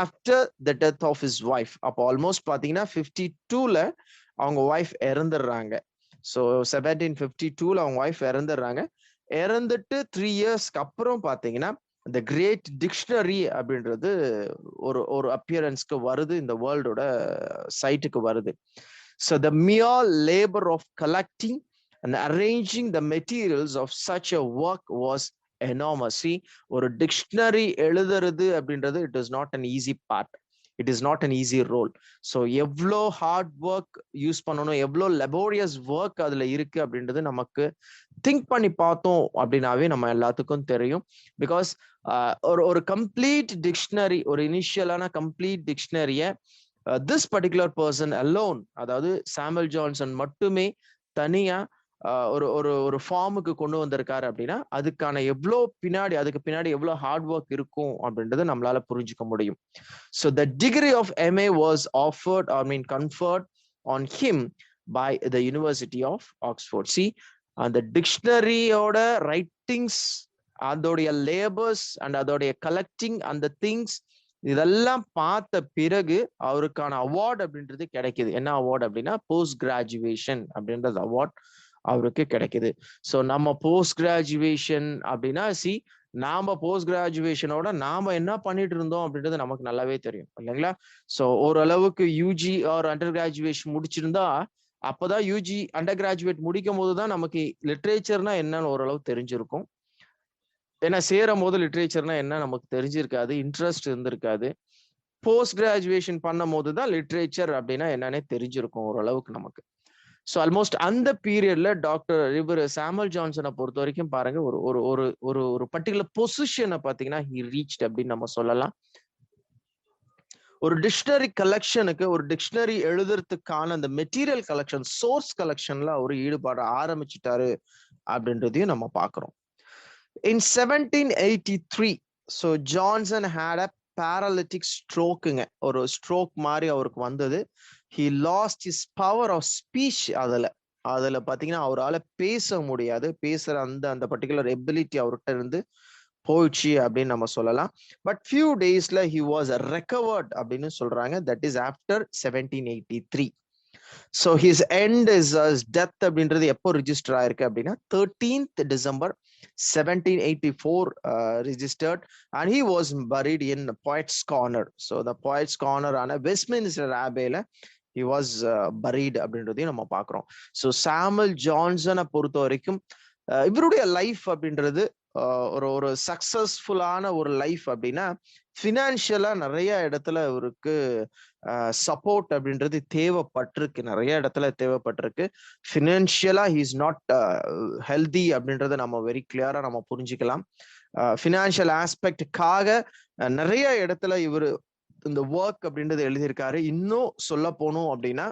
after the death of his wife, அப்போ ஆல்மோஸ்ட் பார்த்தீங்கன்னா 52ல அவங்க ஒய்ஃப் இறந்துடுறாங்க. ஸோ 1752ல அவங்க ஒய்ஃப் இறந்துடுறாங்க. இறந்துட்டு 3 இயர்ஸ்க்கு அப்புறம் பார்த்தீங்கன்னா இந்த கிரேட் டிக்ஷனரி அப்படின்றது ஒரு அப்பியரன்ஸ்க்கு வருது, இந்த வேர்ல்டோட சைட்டுக்கு வருது. So the mere labour of collecting and arranging the materials of such a work was enormous. ஒரு டிக்ஷனரி எழுதுறது அப்படின்றது it is not an easy part, it is not an easy role. So எவ்வளோ ஹார்ட் ஒர்க் யூஸ் பண்ணணும், எவ்வளோ லெபோரியஸ் ஒர்க் அதுல இருக்கு அப்படின்றது நமக்கு திங்க் பண்ணி பார்த்தோம் அப்படின்னாவே நம்ம எல்லாத்துக்கும் தெரியும். பிகாஸ் ஒரு கம்ப்ளீட் டிக்ஷனரி, ஒரு இனிஷியலான கம்ப்ளீட் டிக்ஷனரியை திஸ் பர்டிகுலர் பர்சன் அலோன், அதாவது சாமுவல் ஜான்சன் மட்டுமே தனியா ஒரு ஃபார்முக்கு கொண்டு வந்திருக்காரு அப்படின்னா அதுக்கான அதுக்கு பின்னாடி எவ்வளோ ஹார்ட் ஒர்க் இருக்கும் அப்படின்றத நம்மளால புரிஞ்சுக்க முடியும். So the degree of MA was offered conferred on him by the University of Oxford. அந்த டிக்ஷனரியோட ரைட்டிங்ஸ், அதோடைய லேபர்ஸ் அண்ட் அதோடைய கலெக்டிங் அந்த திங்ஸ் இதெல்லாம் பார்த்த பிறகு அவருக்கான அவார்டு அப்படின்றது கிடைக்குது. என்ன அவார்டு அப்படின்னா போஸ்ட் கிராஜுவேஷன் அப்படின்றது அவார்ட் அவருக்கு கிடைக்குது. ஸோ நம்ம போஸ்ட் கிராஜுவேஷன் அப்படின்னா நாம போஸ்ட் கிராஜுவேஷனோட நாம என்ன பண்ணிட்டு இருந்தோம் அப்படின்றது நமக்கு நல்லாவே தெரியும் இல்லைங்களா? ஸோ ஓரளவுக்கு யூஜி ஆர் அண்டர் கிராஜுவேஷன் முடிச்சிருந்தா அப்பதான் யூஜி அண்டர் கிராஜுவேட் முடிக்கும் போதுதான் நமக்கு லிட்ரேச்சர்னா என்னன்னு ஓரளவு தெரிஞ்சிருக்கும். ஏன்னா சேரும் போது லிட்ரேச்சர்னா என்ன நமக்கு தெரிஞ்சிருக்காது, இன்ட்ரெஸ்ட் இருந்திருக்காது. போஸ்ட் கிராஜுவேஷன் பண்ணும் போதுதான் லிட்ரேச்சர் அப்படின்னா என்னன்னே தெரிஞ்சிருக்கும் ஓரளவுக்கு நமக்கு. ஸோ ஆல்மோஸ்ட் அந்த பீரியட்ல இவர் சாமுவல் ஜான்சனை பொறுத்த வரைக்கும் பாருங்க ஒரு பர்டிகுலர் பொசிஷனை பார்த்தீங்கன்னா ஹி ரீச்ட் அப்படின்னு நம்ம சொல்லலாம். ஒரு டிக்ஷனரி கலெக்ஷனுக்கு, ஒரு டிக்ஷனரி எழுதுறதுக்கான அந்த மெட்டீரியல் கலெக்ஷன், சோர்ஸ் கலெக்ஷன்ல அவர் ஈடுபாடு ஆரம்பிச்சுட்டாரு அப்படின்றதையும் நம்ம பார்க்கிறோம். In 1783, so Johnson had a paralytic stroke-ங்க, ஒரு ஸ்ட்ரோக் மாதிரி அவருக்கு வந்தது. He lost his power of speech. அதுல பாத்தீங்கன்னா அவரால் பேச முடியாது, பேசுற அந்த பர்டிகுலர் எபிலிட்டி அவர்கிட்ட இருந்து போயிடுச்சு அப்படின்னு நம்ம சொல்லலாம். பட் ஃபியூ டேஸ்ல he was recovered அப்படின்னு சொல்றாங்க. That is after 1783. So his end is death அப்படின்றது எப்போ ரிஜிஸ்டர் ஆயிருக்கு அப்படின்னா 13th December 1784 registered, and he was buried in Poets Corner. So the Poets Corner ஆன வெஸ்ட்மின்ஸ்டர் ஆபேல he was buried அப்படின்றதையும் நம்ம பார்க்கிறோம். ஸோ சாமுவல் ஜான்சனை பொறுத்த வரைக்கும் இவருடைய லைஃப் அப்படின்றது ஒரு சக்சஸ்ஃபுல்லான ஒரு லைஃப் அப்படின்னா ஃபினான்ஷியலா நிறைய இடத்துல இவருக்கு சப்போர்ட் அப்படின்றது தேவைப்பட்டிருக்கு, நிறைய இடத்துல தேவைப்பட்டிருக்கு. ஃபினான்ஷியலா ஹி இஸ் நாட் ஹெல்தி அப்படின்றத நம்ம வெரி கிளியரா நம்ம புரிஞ்சுக்கலாம். ஃபினான்ஷியல் ஆஸ்பெக்டுக்காக நிறைய இடத்துல இவர் இந்த ஒர்க் அப்படின்றது எழுதியிருக்காரு. இன்னும் சொல்ல போனோம் அப்படின்னா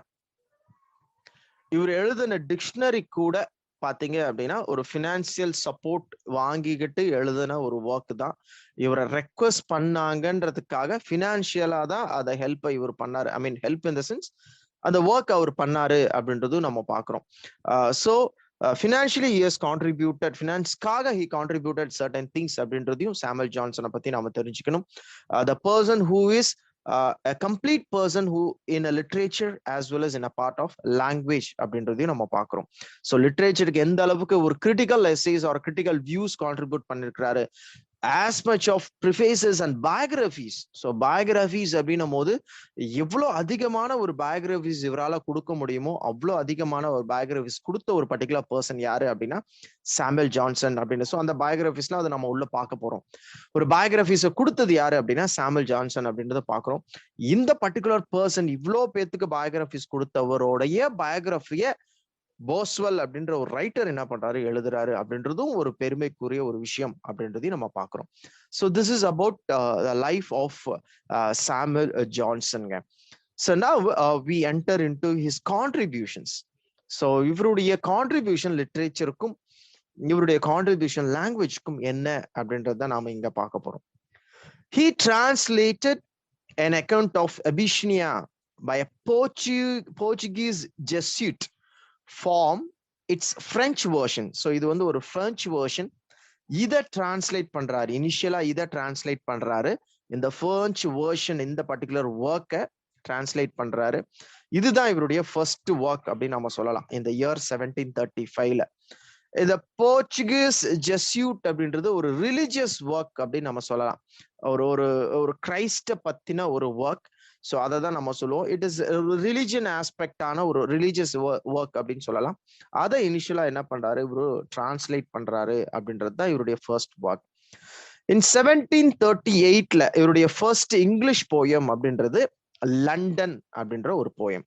இவர் எழுதின டிக்ஷனரி கூட பாத்தீங்க அப்படின்னா ஒரு ஃபினான்சியல் சப்போர்ட் வாங்கிக்கிட்டு எழுதின ஒரு ஒர்க் தான். இவரை ரெக்வஸ்ட் பண்ணாங்கன்றதுக்காக ஃபினான்ஷியலா தான் அதை ஹெல்ப்பை இவர் பண்ணாரு. I mean help in the sense அந்த ஒர்க் அவர் பண்ணாரு அப்படின்றதும் நம்ம பாக்குறோம். So financially he has contributed, ஃபினான்ஸ்க்காக ஹி கான்ட்ரிபியூட்டட் சர்டன் திங்ஸ் அப்படின்றதையும் சாமுவல் ஜான்சனை பத்தி நாம தெரிஞ்சுக்கணும். The person who is a complete person who in a literature as well as in a part of language அப்படின்றதையும் நம்ம பார்க்கிறோம். ஸோ லிட்ரேச்சருக்கு எந்த அளவுக்கு ஒரு critical essays or critical views contribute பண்ணிருக்கிறாரு, as much of prefaces and biographies. So biographies அப்படின்னும் போது எவ்வளோ அதிகமான ஒரு biographies இவரால் கொடுக்க முடியுமோ அவ்வளோ அதிகமான ஒரு biographies கொடுத்த ஒரு பர்டிகுலர் பர்சன் யாரு அப்படின்னா சாமுவேல் ஜான்சன் அப்படின்னு. ஸோ அந்த biographiesலாம் அதை நம்ம உள்ள பார்க்க போறோம். ஒரு biographies கொடுத்தது யாரு அப்படின்னா சாமுவேல் ஜான்சன் அப்படின்றத பார்க்குறோம். இந்த பர்டிகுலர் பர்சன் இவ்வளோ பேத்துக்கு biographies கொடுத்தவருடைய biography-ய போஸ்வெல் அப்படின்ற ஒரு ரைட்டர் என்ன பண்றாரு, எழுதுறாரு அப்படின்றதும் ஒரு பெருமைக்குரிய ஒரு விஷயம் அப்படின்றதையும் நம்ம பார்க்கிறோம். So this is about the life of Samuel ஜான்சன்ங்க. So now we enter into his contributions. So இவருடைய கான்ட்ரிபியூஷன் லிட்ரேச்சருக்கும் இவருடைய கான்ட்ரிபியூஷன் லாங்குவேஜ்க்கும் என்ன அப்படின்றத நாம இங்க பார்க்க போறோம். He translated an account of Abyssinia by a Portuguese Jesuit form its French version. So இது வந்து ஒரு French version. இதை டிரான்ஸ்லேட் பண்றாரு, இனிஷியலா இதை டிரான்ஸ்லேட் பண்றாரு. இந்த French version இந்த பர்டிகுலர் ஒர்க்கை டிரான்ஸ்லேட் பண்றாரு. இதுதான் இவருடைய ஃபர்ஸ்ட் ஒர்க் அப்படின்னு நம்ம சொல்லலாம். இந்த இயர் 1735ல இந்த போர்ச்சுகீஸ் ஜெஸ்யூட் அப்படின்றது ஒரு ரிலிஜியஸ் ஒர்க் அப்படின்னு நம்ம சொல்லலாம். ஒரு கிரைஸ்ட பத்தின ஒரு ஒர்க். ஸோ அதை தான் நம்ம சொல்லுவோம். இட் இஸ் ரிலிஜியன் ஆஸ்பெக்டான ஒரு ரிலீஜியஸ் ஒர்க் அப்படின்னு சொல்லலாம். அதை இனிஷியலா என்ன பண்றாரு, இவரு டிரான்ஸ்லேட் பண்றாரு அப்படின்றது தான் இவருடைய ஃபர்ஸ்ட் ஒர்க். இன் 1738ல இவருடைய ஃபர்ஸ்ட் இங்கிலீஷ் போயம் அப்படின்றது லண்டன் அப்படின்ற ஒரு போயம்.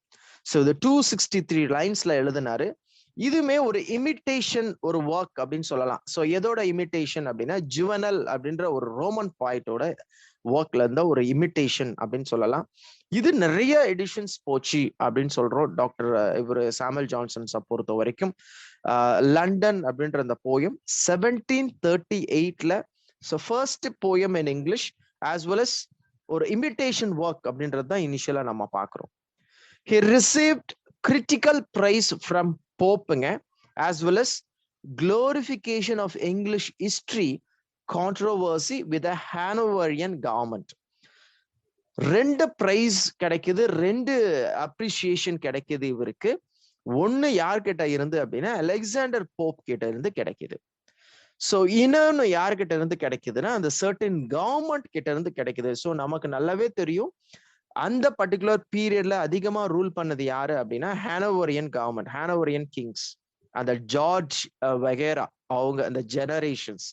ஸோ இது 263 லைன்ஸ்ல எழுதினாரு. இதுமே ஒரு இமிட்டேஷன் ஒரு ஒர்க் அப்படின்னு சொல்லலாம். ஸோ எதோட இமிட்டேஷன் அப்படின்னா ஜுவனல் அப்படின்ற ஒரு ரோமன் பாய்ட்டோட ஒர்க்ல இருந்த ஒரு இமிட்டேஷன் அப்படின்னு சொல்லலாம். இது நிறைய எடிஷன்ஸ் போச்சு அப்படின்னு சொல்றோம் டாக்டர் இவர் சாமுவேல் ஜான்சன்ஸை பொறுத்த வரைக்கும். லண்டன் அப்படின்ற அந்த போயம் 1738ல so first poem in English as well as ஒரு இமிட்டேஷன் ஒர்க் அப்படின்றது தான் இனிஷியலா நம்ம பார்க்குறோம். He received critical praise from போப்புங்க as well as glorification of English history controversy with the Hanoverian government. ரெண்டு பிரைஸ் கிடைக்குது, ரெண்டு அப்ரிசியேஷன் கிடைக்குது இவருக்கு. ஒன்னு யார்கிட்ட இருந்து அப்படின்னா அலெக்சாண்டர் போப் கிட்ட இருந்து கிடைக்குது. ஸோ இன்னொன்னு யார்கிட்ட இருந்து கிடைக்குதுன்னா அந்த சர்டன் கவர்மெண்ட் கிட்ட இருந்து கிடைக்குது. ஸோ நமக்கு நல்லாவே தெரியும் அந்த பர்டிகுலர் பீரியட்ல அதிகமா ரூல் பண்ணது யாரு அப்படின்னா ஹானோவரியன் கவர்மெண்ட், ஹானோவரியன் கிங்ஸ், அந்த ஜார்ஜ் வகேரா அவங்க அந்த ஜெனரேஷன்ஸ்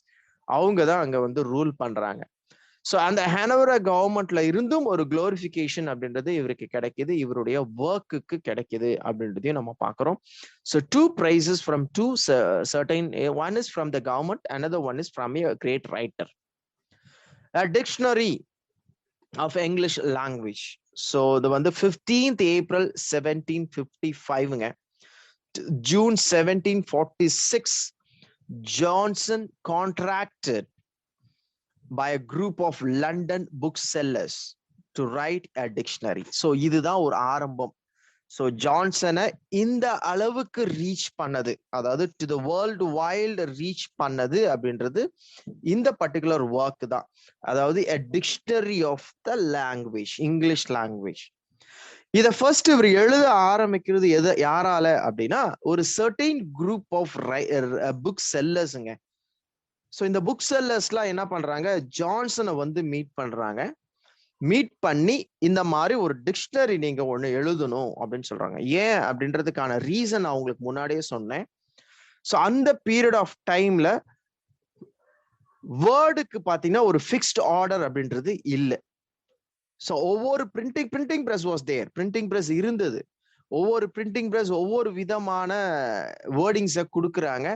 அவங்க தான் அங்க வந்து ரூல் பண்றாங்க. ஸோ அந்த ஹானோவரா கவர்மெண்ட்ல இருந்தும் ஒரு குளோரிஃபிகேஷன் அப்படின்றது இவருக்கு கிடைக்குது, இவருடைய ஒர்க்குக்கு கிடைக்குது அப்படின்றதையும் நம்ம பார்க்கிறோம். So 2 prizes from 2 certain, one is from the government, another one is from a great writer. A dictionary of English language. So the one the 15th April 1755 June 1746 Johnson contracted by a group of London booksellers to write a dictionary. So இதுதான் ஒரு ஆரம்பம். ஸோ ஜான்சனை இந்த அளவுக்கு ரீச் பண்ணது, அதாவது to the world wild reach பண்ணது அப்படின்றது இந்த பர்டிகுலர் ஒர்க் தான். அதாவது a dictionary of the language, English language. இதை ஃபர்ஸ்ட் இவர் எழுத ஆரம்பிக்கிறது யாரால அப்படின்னா ஒரு சர்டைன் குரூப் ஆஃப் புக் செல்லர்ஸுங்க. ஸோ இந்த புக் செல்லர்ஸ்லாம் என்ன பண்றாங்க, ஜான்சனை வந்து மீட் பண்றாங்க. மீட் பண்ணி இந்த மாதிரி ஒரு டிக்ஷனரி நீங்க ஒண்ணு எழுதணும் அப்படின்னு சொல்றாங்க. ஏன் அப்படின்றதுக்கான ரீசன் அவங்களுக்கு முன்னாடியே சொன்னேன். ஸோ அந்த பீரியட் ஆஃப் டைம்ல வேர்டுக்கு பாத்தீங்கன்னா ஒரு ஃபிக்ஸ்ட் ஆர்டர் அப்படின்றது இல்லை. ஸோ ஒவ்வொரு printing press was there, printing press இருந்தது. ஒவ்வொரு பிரிண்டிங் பிரஸ் ஒவ்வொரு விதமான வேர்டிங்ஸை கொடுக்குறாங்க.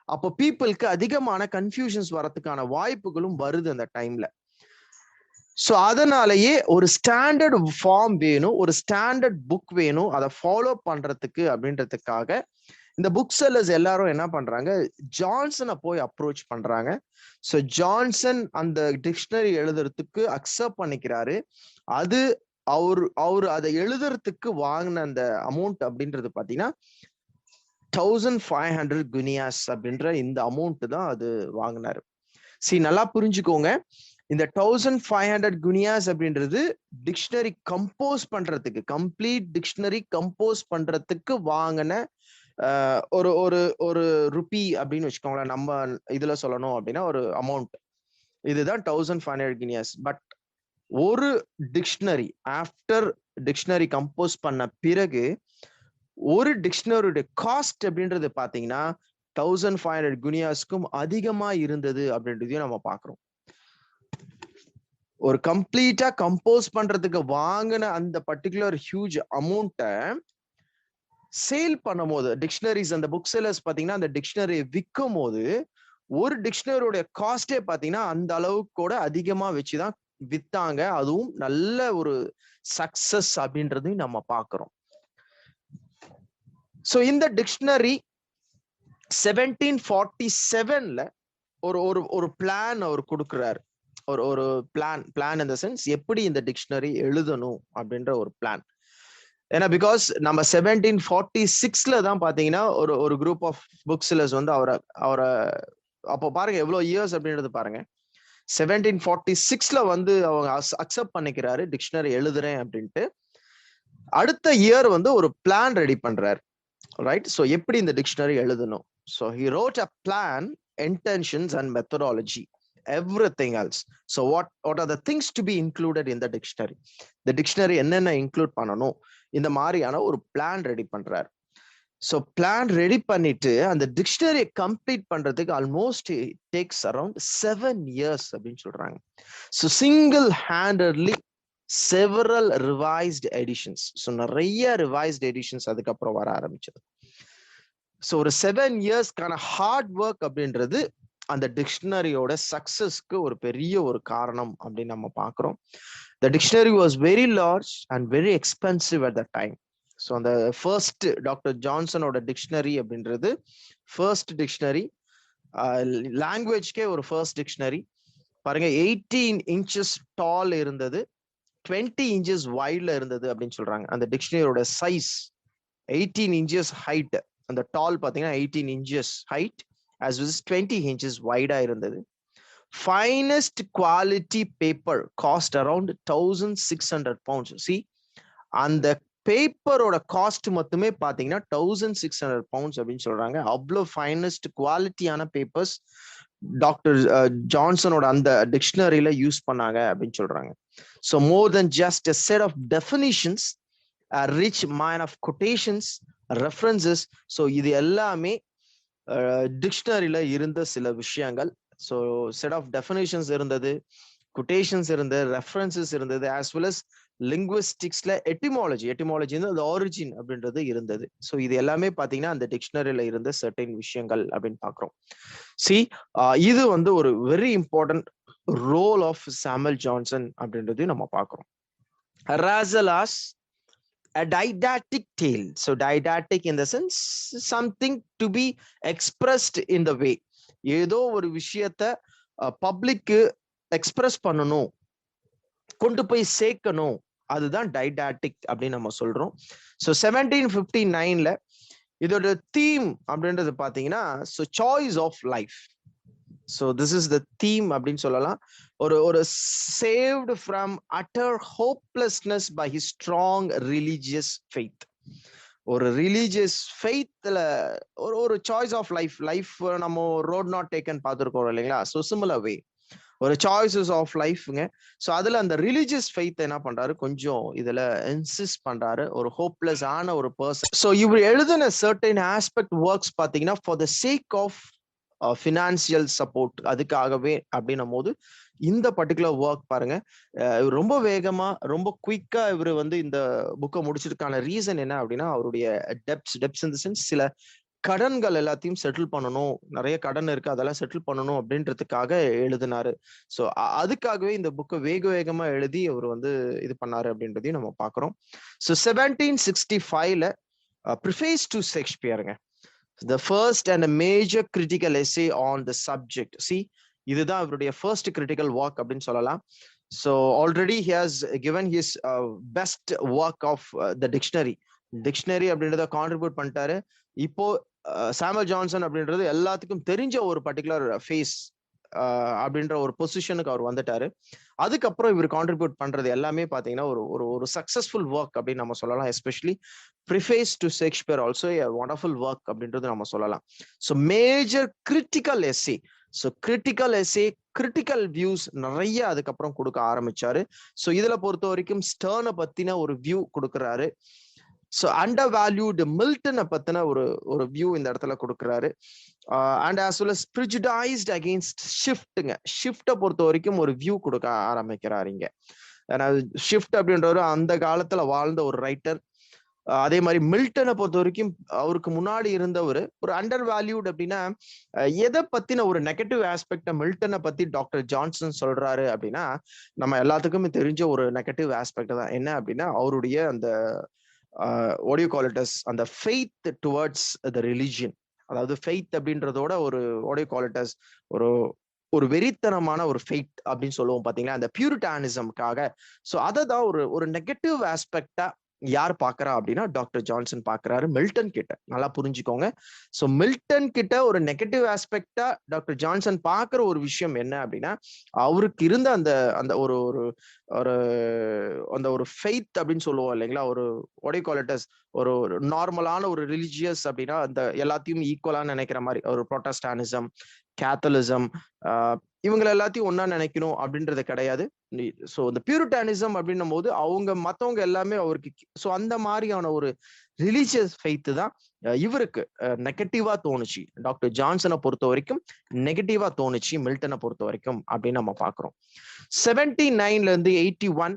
அப்போ பீப்புளுக்கு அதிகமான கன்ஃபியூஷன்ஸ் வரதுக்கான வாய்ப்புகளும் வருது அந்த டைம்ல. ஸோ அதனாலயே ஒரு ஸ்டாண்டர்ட் ஃபார்ம் வேணும், ஒரு ஸ்டாண்டர்ட் புக் வேணும், அதை ஃபாலோ பண்றதுக்கு அப்படின்றதுக்காக இந்த புக் செல்லர்ஸ் எல்லாரும் என்ன பண்றாங்க, ஜான்சனை போய் அப்ரோச் பண்றாங்க. ஸோ ஜான்சன் அந்த டிக்ஷனரி எழுதுறதுக்கு அக்செப்ட் பண்ணிக்கிறாரு. அது அவரு அதை எழுதுறதுக்கு வாங்கின அந்த அமௌண்ட் அப்படின்றது பாத்தீங்கன்னா 1500 குனியாஸ் அப்படின்ற இந்த அமௌண்ட் தான் அது வாங்கினாரு. நல்லா புரிஞ்சுக்கோங்க, இந்த 1500 குனியாஸ் அப்படின்றது டிக்ஷனரி கம்போஸ் பண்றதுக்கு, கம்ப்ளீட் டிக்ஷனரி கம்போஸ் பண்றதுக்கு வாங்கின ஒரு ருபி அப்படின்னு வச்சுக்கோங்களேன். நம்ம இதுல சொல்லணும் அப்படின்னா ஒரு அமௌண்ட். இதுதான் 1500 guineas. பட் ஒரு டிக்ஷனரி ஆஃப்டர் டிக்ஷனரி கம்போஸ் பண்ண பிறகு ஒரு டிக்ஷனரியோட காஸ்ட் அப்படின்றது பாத்தீங்கன்னா 1500 guineasக்கும் அதிகமா இருந்தது அப்படின்றதையும் நம்ம பாக்குறோம். ஒரு கம்ப்ளீட்டா கம்போஸ் பண்றதுக்கு வாங்கின அந்த பர்டிகுலர் ஹியூஜ் அமௌண்ட்டை சேல் பண்ணும் போது, டிக்ஷனரிஸ் அந்த புக் செல்லர்ஸ் பாத்தீங்கன்னா அந்த டிக்ஷனரி விற்கும் போது ஒரு டிக்ஷனரியோட காஸ்டே பாத்தீங்கன்னா அந்த அளவுக்கு கூட அதிகமா வச்சுதான் வித்தாங்க. அதுவும் நல்ல ஒரு சக்சஸ் அப்படின்றதையும் நம்ம பாக்குறோம். சோ இந்த டிக்ஷனரி 1747ல ஒரு ஒரு ஒரு பிளான் அவர் கொடுக்கிறார். ஒரு ஒரு பிளான் இந்த சென்ஸ் எப்படி இந்த டிக்ஷனரி எழுதணும் அப்படின்ற ஒரு பிளான். ஏன்னா பிகாஸ் நம்ம 1746ல தான் பாத்தீங்கன்னா ஒரு ஒரு குரூப் ஆஃப் புக் செல்லர்ஸ் வந்து அவரை அப்போ பாருங்க எவ்வளவு இயர்ஸ் அப்படின்றது பாருங்க. 1746ல வந்து அவங்க அக்செப்ட் பண்ணிக்கிறாரு டிக்ஷனரி எழுதுறேன் அப்படின்ட்டு. அடுத்த இயர் வந்து ஒரு பிளான் ரெடி பண்றாரு, ரைட்? ஸோ எப்படி இந்த டிக்ஷனரி எழுதணும். So he wrote a plan, intentions and methodology, everything else. So what are the things to be included in the dictionary? The dictionary என்னென்ன இன்க்ளூட் பண்ணணும், இந்த மாதிரியான ஒரு பிளான் ரெடி பண்றாரு. ஸோ பிளான் ரெடி பண்ணிட்டு அந்த டிக்ஷனரியை கம்ப்ளீட் பண்றதுக்கு ஆல்மோஸ்ட் டேக்ஸ் அரௌண்ட் 7 years அப்படின்னு சொல்றாங்க. So single handedly several revised editions. So நிறைய ரிவைஸ்ட் எடிஷன்ஸ் அதுக்கப்புறம் வர ஆரம்பிச்சது. ஸோ ஒரு 7 yearsக்கான ஹார்ட் ஒர்க் அப்படின்றது அந்த டிக்ஷனரியோட சக்சஸ்க்கு ஒரு பெரிய ஒரு காரணம் அப்படின்னு நம்ம பார்க்கிறோம். The dictionary was very large and very expensive at that time. So அந்த ஃபர்ஸ்ட் டாக்டர் ஜான்சனோட டிக்ஷனரி அப்படின்றது ஃபர்ஸ்ட் டிக்ஷனரி, லாங்குவேஜ்க்கே ஒரு ஃபர்ஸ்ட் டிக்ஷனரி. பாருங்க 18 inches டால் இருந்தது, 20 inches வைட்ல இருந்தது அப்படின்னு சொல்றாங்க. அந்த டிக்ஷனரியோட சைஸ் 18 inches ஹைட், அந்த டால் பாத்தீங்கன்னா 18 inches height as well as 20 inches wide இருந்தது. Finest quality paper cost around 1600 pounds. See, அந்த பேப்பரோட காஸ்ட் மட்டுமே பாத்தீங்கன்னா 1600 pounds அப்படின்னு சொல்றாங்க. அவ்வளோ ஃபைனஸ்ட் குவாலிட்டியான பேப்பர்ஸ் டாக்டர் ஜான்சனோட அந்த டிக்ஷனரியில யூஸ் பண்ணாங்க அப்படின்னு சொல்றாங்க. So more then just a set of definitions, a rich mine of quotations, references. So இது எல்லாமே டிக்ஷனரியில இருந்த சில விஷயங்கள். ஸோ செட் ஆஃப் டெஃபினேஷன்ஸ் இருந்தது, கொட்டேஷன்ஸ் இருந்தது, ரெஃபரன்சஸ் இருந்தது, ஆஸ் வெல் அஸ் லிங்குவிஸ்டிக்ஸ்ல எட்டிமாலஜி அந்த ஆரிஜின் அப்படின்றது இருந்தது. ஸோ இது எல்லாமே பாத்தீங்கன்னா அந்த டிக்ஷனரியில இருந்த சர்டைன் விஷயங்கள் அப்படின்னு பாக்குறோம். இது வந்து ஒரு very important role of Samuel Johnson அப்படின்றதையும் நம்ம பார்க்கிறோம். ராசலாஸ் a didactic tale. So didactic in the sense something to be expressed in the way. ஏதோ ஒரு விஷயத்த பப்ளிக்கு எக்ஸ்பிரஸ் பண்ணணும், கொண்டு போய் சேர்க்கணும், அதுதான் டைடாக்டிக் அப்படின்னு நம்ம சொல்றோம். ஸோ 1759ல இதோட தீம் அப்படின்றது பாத்தீங்கன்னா so choice of life. So this is the theme அப்படின்னு சொல்லலாம். ஒரு saved from utter hopelessness by his strong religious faith. ஒரு ரிலீஜியஸ் ஃபெய்த்ல ஒரு சாய்ஸ் ஆஃப் லைஃப் நம்ம ரோட் நாட் டேக்கன் பார்த்துருக்கோம் இல்லைங்களா? ஸோ சிமிலர் வே ஒரு சாய்ஸஸ் ஆஃப் லைஃப்ங்க. ஸோ அதுல அந்த ரிலீஜியஸ் ஃபெய்த் என்ன பண்றாரு, கொஞ்சம் இதுல இன்சிஸ்ட் பண்றாரு, ஒரு ஹோப்லெஸ் ஆன ஒரு பர்சன். ஸோ இவர் எழுதின சர்டைன் ஆஸ்பெக்ட் ஒர்க்ஸ் பாத்தீங்கன்னா for the sake of financial support, அதுக்காகவே அப்படின்னும் போது இந்த பர்டிகுலர் ஒர்க் பாருங்க ரொம்ப வேகமா ரொம்ப குயிக்கா இவர் வந்து இந்த புக்கை முடிச்சதுக்கான ரீசன் என்ன அப்படின்னா அவருடைய டெப்ஸ் இன் தி சென்ஸ் சில கடன்கள் எல்லாத்தையும் செட்டில் பண்ணணும், நிறைய கடன் இருக்கு அதெல்லாம் செட்டில் பண்ணணும் அப்படின்றதுக்காக எழுதினாரு. ஸோ அதுக்காகவே இந்த புக்கை வேகமா எழுதி அவர் வந்து இது பண்ணாரு அப்படின்றதையும் நம்ம பார்க்கிறோம். ஸோ 1765ல ப்ரிஃபேஸ் டு ஷேக்ஸ்பியருங்க, the first and a major critical essay on the subject. See, இதுதான் அவருடைய first critical work அப்படின்னு சொல்லலாம். So already he has given his best work of the dictionary அப்படின்றத கான்ட்ரிபியூட் பண்ணிட்டாரு. இப்போ சாமுவல் ஜான்சன் அப்படின்றது எல்லாத்துக்கும் தெரிஞ்ச ஒரு பர்டிகுலர் ஃபேஸ் அப்படின்ற ஒரு பொசிஷனுக்கு அவர் வந்துட்டாரு. அதுக்கப்புறம் இவர் கான்ட்ரிபியூட் பண்றது எல்லாமே பாத்தீங்கன்னா ஒரு சக்சஸ்ஃபுல் ஒர்க் அப்படின்னு நம்ம சொல்லலாம். Especially preface to Shakespeare also a wonderful work அப்படின்றது நம்ம சொல்லலாம். So major critical essay, so critical essay, critical views நிறைய அதுக்கப்புறம் கொடுக்க ஆரம்பிச்சாரு. ஸோ இதுல பொறுத்த வரைக்கும் ஸ்டர்னை பத்தின ஒரு வியூ கொடுக்குறாரு. ஸோ அண்டர் வேல்யூடு மில்டனை பத்தின ஒரு வியூ இந்த இடத்துல கொடுக்குறாரு. And as well as prejudiced against ஷிஃப்ட்டுங்க. ஷிஃப்ட்டை பொறுத்த வரைக்கும் ஒரு வியூ கொடுக்க ஆரம்பிக்கிறாரு இங்க. ஷிஃப்ட் அப்படின்றவர் அந்த காலத்துல வாழ்ந்த ஒரு ரைட்டர். அதே மாதிரி மில்டனை பொறுத்த வரைக்கும் அவருக்கு முன்னாடி இருந்தவர் ஒரு அண்டர் வேல்யூட் அப்படின்னா எதை பத்தின ஒரு நெகட்டிவ் ஆஸ்பெக்ட மில்டனை பத்தி டாக்டர் ஜான்சன் சொல்றாரு அப்படின்னா நம்ம எல்லாத்துக்குமே தெரிஞ்ச ஒரு நெகட்டிவ் ஆஸ்பெக்ட் தான். என்ன அப்படின்னா அவருடைய அந்த what do you call it as அந்த faith towards the religion. அதாவது ஃபெய்த் அப்படின்றதோட ஒரு what do you call it as ஒரு வெறித்தனமான ஒரு ஃபெய்த் அப்படின்னு சொல்லுவோம் பாத்தீங்களா, அந்த பியூரிட்டானிசம்காக. ஸோ அதை தான் ஒரு நெகட்டிவ் ஆஸ்பெக்டா யார் பாக்குறா அப்படின்னா டாக்டர் ஜான்சன் பாக்குறாரு மில்டன் கிட்ட. நல்லா புரிஞ்சுக்கோங்க. ஸோ மில்டன் கிட்ட ஒரு நெகட்டிவ் ஆஸ்பெக்டா டாக்டர் ஜான்சன் பாக்குற ஒரு விஷயம் என்ன அப்படின்னா அவருக்கு இருந்த அந்த அந்த ஒரு ஒரு அந்த ஒரு ஃபெய்த் அப்படின்னு சொல்லுவோம் இல்லைங்களா, ஒரு what do you call it as ஒரு நார்மலான ஒரு ரிலிஜியஸ் அப்படின்னா அந்த எல்லாத்தையும் ஈக்குவலா நினைக்கிற மாதிரி ஒரு ப்ரொட்டஸ்டானிசம், கேத்தலிசம், இவங்களை எல்லாத்தையும் ஒன்னா நினைக்கணும் அப்படின்றது கிடையாது. ஸோ இந்த பியூரிட்டானிசம் அப்படின்னும் போது அவங்க மற்றவங்க எல்லாமே அவருக்கு, ஸோ அந்த மாதிரியான ஒரு ரிலீஜியஸ் ஃபெய்த் தான் இவருக்கு நெகட்டிவா தோணுச்சு. டாக்டர் ஜான்சனை பொறுத்த வரைக்கும் நெகட்டிவா தோணுச்சு மில்டனை பொறுத்த வரைக்கும் அப்படின்னு நம்ம பாக்குறோம். 79 இருந்து 81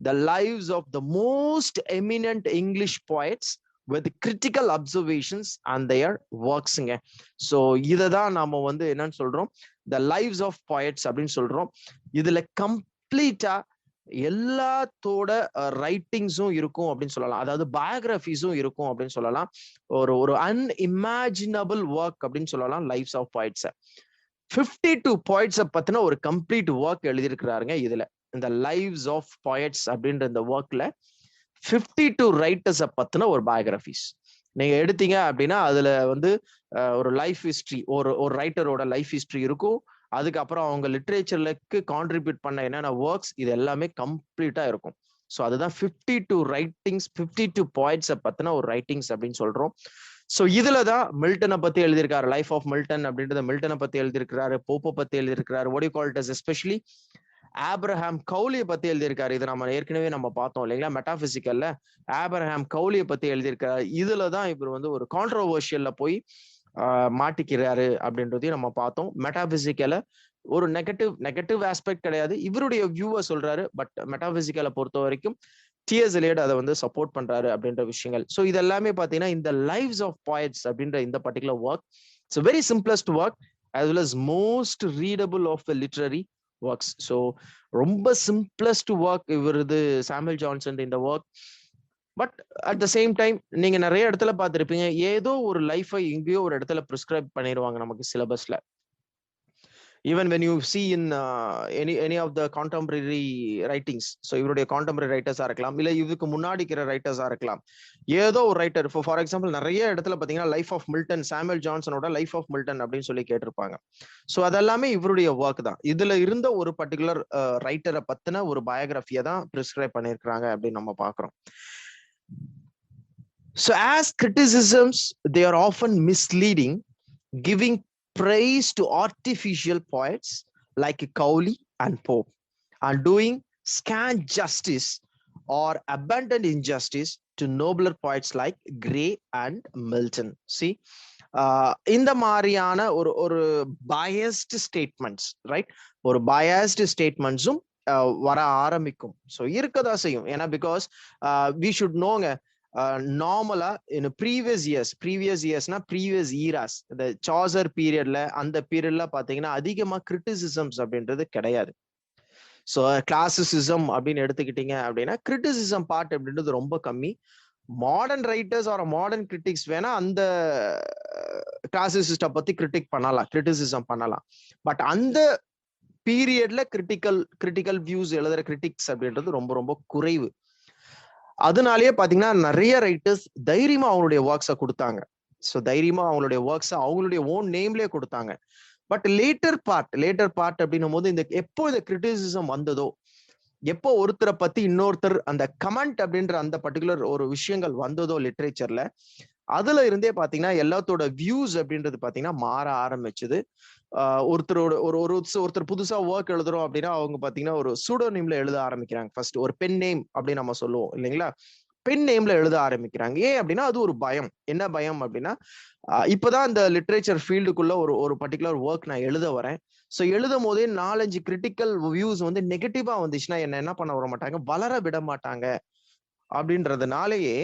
the lives of the most eminent English poets with critical observations and their worksங்க. ஸோ இதை தான் நாம என்னன்னு சொல்றோம், the lives of poets அப்படின்னு சொல்றோம். இதுல கம்ப்ளீட்டா எல்லாத்தோட ரைட்டிங்ஸும் இருக்கும் அப்படின்னு சொல்லலாம், அதாவது பயோகிராஃபிஸும் இருக்கும் அப்படின்னு சொல்லலாம். ஒரு அன்இமேஜினபிள் ஒர்க் அப்படின்னு சொல்லலாம் லைஃப்ஸ் ஆஃப் பாய்ட்ஸை. 52 பாய்ட்ஸை பத்தின ஒரு கம்ப்ளீட் ஒர்க் எழுதியிருக்கிறாருங்க இதுல. இந்த லைவ்ஸ் ஆஃப் பாய்ட்ஸ் அப்படின்ற இந்த ஒர்க்ல 52 ரைட்டர்ஸை பத்தின ஒரு பயோகிராஃபிஸ் நீங்க எடுத்தீங்க அப்படின்னா அதுல ஒரு லைஃப் ஹிஸ்டரி, ஒரு ரைட்டரோட லைஃப் ஹிஸ்டரி இருக்கும். அதுக்கப்புறம் அவங்க லிட்ரேச்சர்லுக்கு கான்ட்ரிபியூட் பண்ண என்னென்ன ஒர்க்ஸ், இது எல்லாமே கம்ப்ளீட்டா இருக்கும். ஸோ அதுதான் 52 ரைட்டிங்ஸ், 52 பாய்ட்ஸை பத்தின ஒரு ரைட்டிங்ஸ் அப்படின்னு சொல்றோம். ஸோ இதுல தான் மில்டனை பத்தி எழுதியிருக்காரு, லைஃப் ஆஃப் மில்டன் அப்படின்றத மில்டனை பத்தி எழுதியிருக்கிறாரு, போப்பை பத்தி எழுதியிருக்கிறாரு, what do you call it as especially Abraham கௌலியை பத்தி எழுதியிருக்காரு. இது நம்ம ஏற்கனவே நம்ம பார்த்தோம் இல்லைங்களா, மெட்டாபிசிக்கல்ல ஆப்ரஹாம் கௌலியை பத்தி எழுதியிருக்காரு. இதுலதான் இவர் ஒரு கான்ட்ரோவர்ஷியல்ல போய் மாட்டிக்கிறாரு அப்படின்றதையும் நம்ம பார்த்தோம். மெட்டாபிசிக்கல ஒரு நெகட்டிவ் ஆஸ்பெக்ட் கிடையாது, இவருடைய வியூவை சொல்றாரு. பட் மெட்டாபிசிக்கலை பொறுத்த வரைக்கும் டிஎஸ் எலியட் அதை சப்போர்ட் பண்றாரு அப்படின்ற விஷயங்கள். ஸோ இது எல்லாமே பாத்தீங்கன்னா இந்த லைவ்ஸ் ஆஃப் பாய்ட்ஸ் அப்படின்ற இந்த particular work it's very simplest work as well as most readable of the literary works. So ரொம்ப சிம்பிளஸ்ட் ஒர்க் இவருது சாமுவல் ஜான்சன் இந்த work. But at the same time நீங்க நிறைய இடத்துல பார்த்துருப்பீங்க, ஏதோ ஒரு லைஃபை எங்கேயோ ஒரு இடத்துல ப்ரிஸ்கிரைப் பண்ணிடுவாங்க நமக்கு சிலபஸ்ல. Even when you see in any of the contemporary writings. So இவருடைய கான்டெம்பரரி ரைட்டர்ஸா இருக்கலாம், இல்லை இதுக்கு முன்னாடி இருக்கிற ரைட்டர்ஸா இருக்கலாம். ஏதோ ஒரு ரைட்டர் ஃபார் எக்ஸாம்பிள் நிறைய இடத்துல பார்த்தீங்கன்னா லைஃப் ஆஃப் மில்டன், சாமுவல் ஜான்சனோட லைஃப் ஆஃப் மில்டன் அப்படின்னு சொல்லி கேட்டிருப்பாங்க. ஸோ அதெல்லாமே இவருடைய ஒர்க் தான். இதுல இருந்த ஒரு பர்டிகுலர் ரைட்டரை பத்தின ஒரு பயோகிராஃபியை தான் ப்ரிஸ்கிரைப் பண்ணியிருக்கிறாங்க அப்படின்னு நம்ம பார்க்குறோம். So as criticisms, they are often misleading, giving praise to artificial poets like Cowley and Pope, and doing scant justice or abundant injustice to nobler poets like Gray and Milton. See, இந்த மாதிரியான ஒரு biased statements, right? ஒரு biased statementsum வர ஆரம்பிக்கும். ஸோ இருக்கதான் செய்யும். ஏன்னா பிகாஸ் வி ஷுட் நோங்க, நார்மலா இன் ப்ரீவியஸ் இயர்ஸ்னா ப்ரீவியஸ் ஈராஸ், இந்த சாசர் பீரியட்ல அந்த பீரியட்ல பாத்தீங்கன்னா அதிகமா கிரிட்டிசிசம்ஸ் அப்படின்றது கிடையாது. ஸோ கிளாசிசிசம் அப்படின்னு எடுத்துக்கிட்டீங்க அப்படின்னா கிரிட்டிசிசம் பார்ட் அப்படின்றது ரொம்ப கம்மி. Modern writers or modern critics வேணா அந்த கிளாசிசிஸ்ட பத்தி கிரிட்டிசிசம் பண்ணலாம். பட் அந்த பீரியட்ல கிரிட்டிக்கல் வியூஸ் எழுதுற கிரிட்டிக்ஸ் அப்படின்றது ரொம்ப ரொம்ப குறைவு. அதனாலேயே பாத்தீங்கன்னா நிறைய ரைட்டர்ஸ் தைரியமா அவங்களுடைய ஒர்க்ஸை கொடுத்தாங்க. ஸோ தைரியமா அவங்களுடைய ஒர்க்ஸை அவங்களுடைய ஓன் நேம்லயே கொடுத்தாங்க. பட் லேட்டர் பார்ட் அப்படின்னும் போது எப்போ இந்த கிரிட்டிசிசம் வந்ததோ, எப்போ ஒருத்தரை பத்தி இன்னொருத்தர் அந்த கமெண்ட் அப்படின்ற அந்த பர்டிகுலர் ஒரு விஷயங்கள் வந்ததோ லிட்ரேச்சர்ல, அதுல இருந்தே பாத்தீங்கன்னா எல்லாத்தோட வியூஸ் அப்படின்றது பாத்தீங்கன்னா மாற ஆரம்பிச்சது. ஒருத்தரோட ஒருத்தர் புதுசா ஒர்க் எழுதுறோம் அப்படின்னா அவங்க பாத்தீங்கன்னா ஒரு சூடோநேம்ல எழுத ஆரம்பிக்கிறாங்க. ஃபர்ஸ்ட் ஒரு பென் நேம் அப்படின்னு நம்ம சொல்லுவோம் இல்லைங்களா? பென் நேம்ல எழுத ஆரம்பிக்கிறாங்க. ஏன் அப்படின்னா அது ஒரு பயம். என்ன பயம் அப்படின்னா இப்பதான் இந்த லிட்ரேச்சர் ஃபீல்டுக்குள்ள ஒரு பர்டிகுலர் ஒர்க் நான் எழுத வரேன். ஸோ எழுதும் போதே 4-5 கிரிட்டிக்கல் வியூஸ் வந்து நெகட்டிவா வந்துச்சுன்னா என்ன பண்ண விட மாட்டாங்க, வளர விட மாட்டாங்க. அப்படின்றதுனாலயே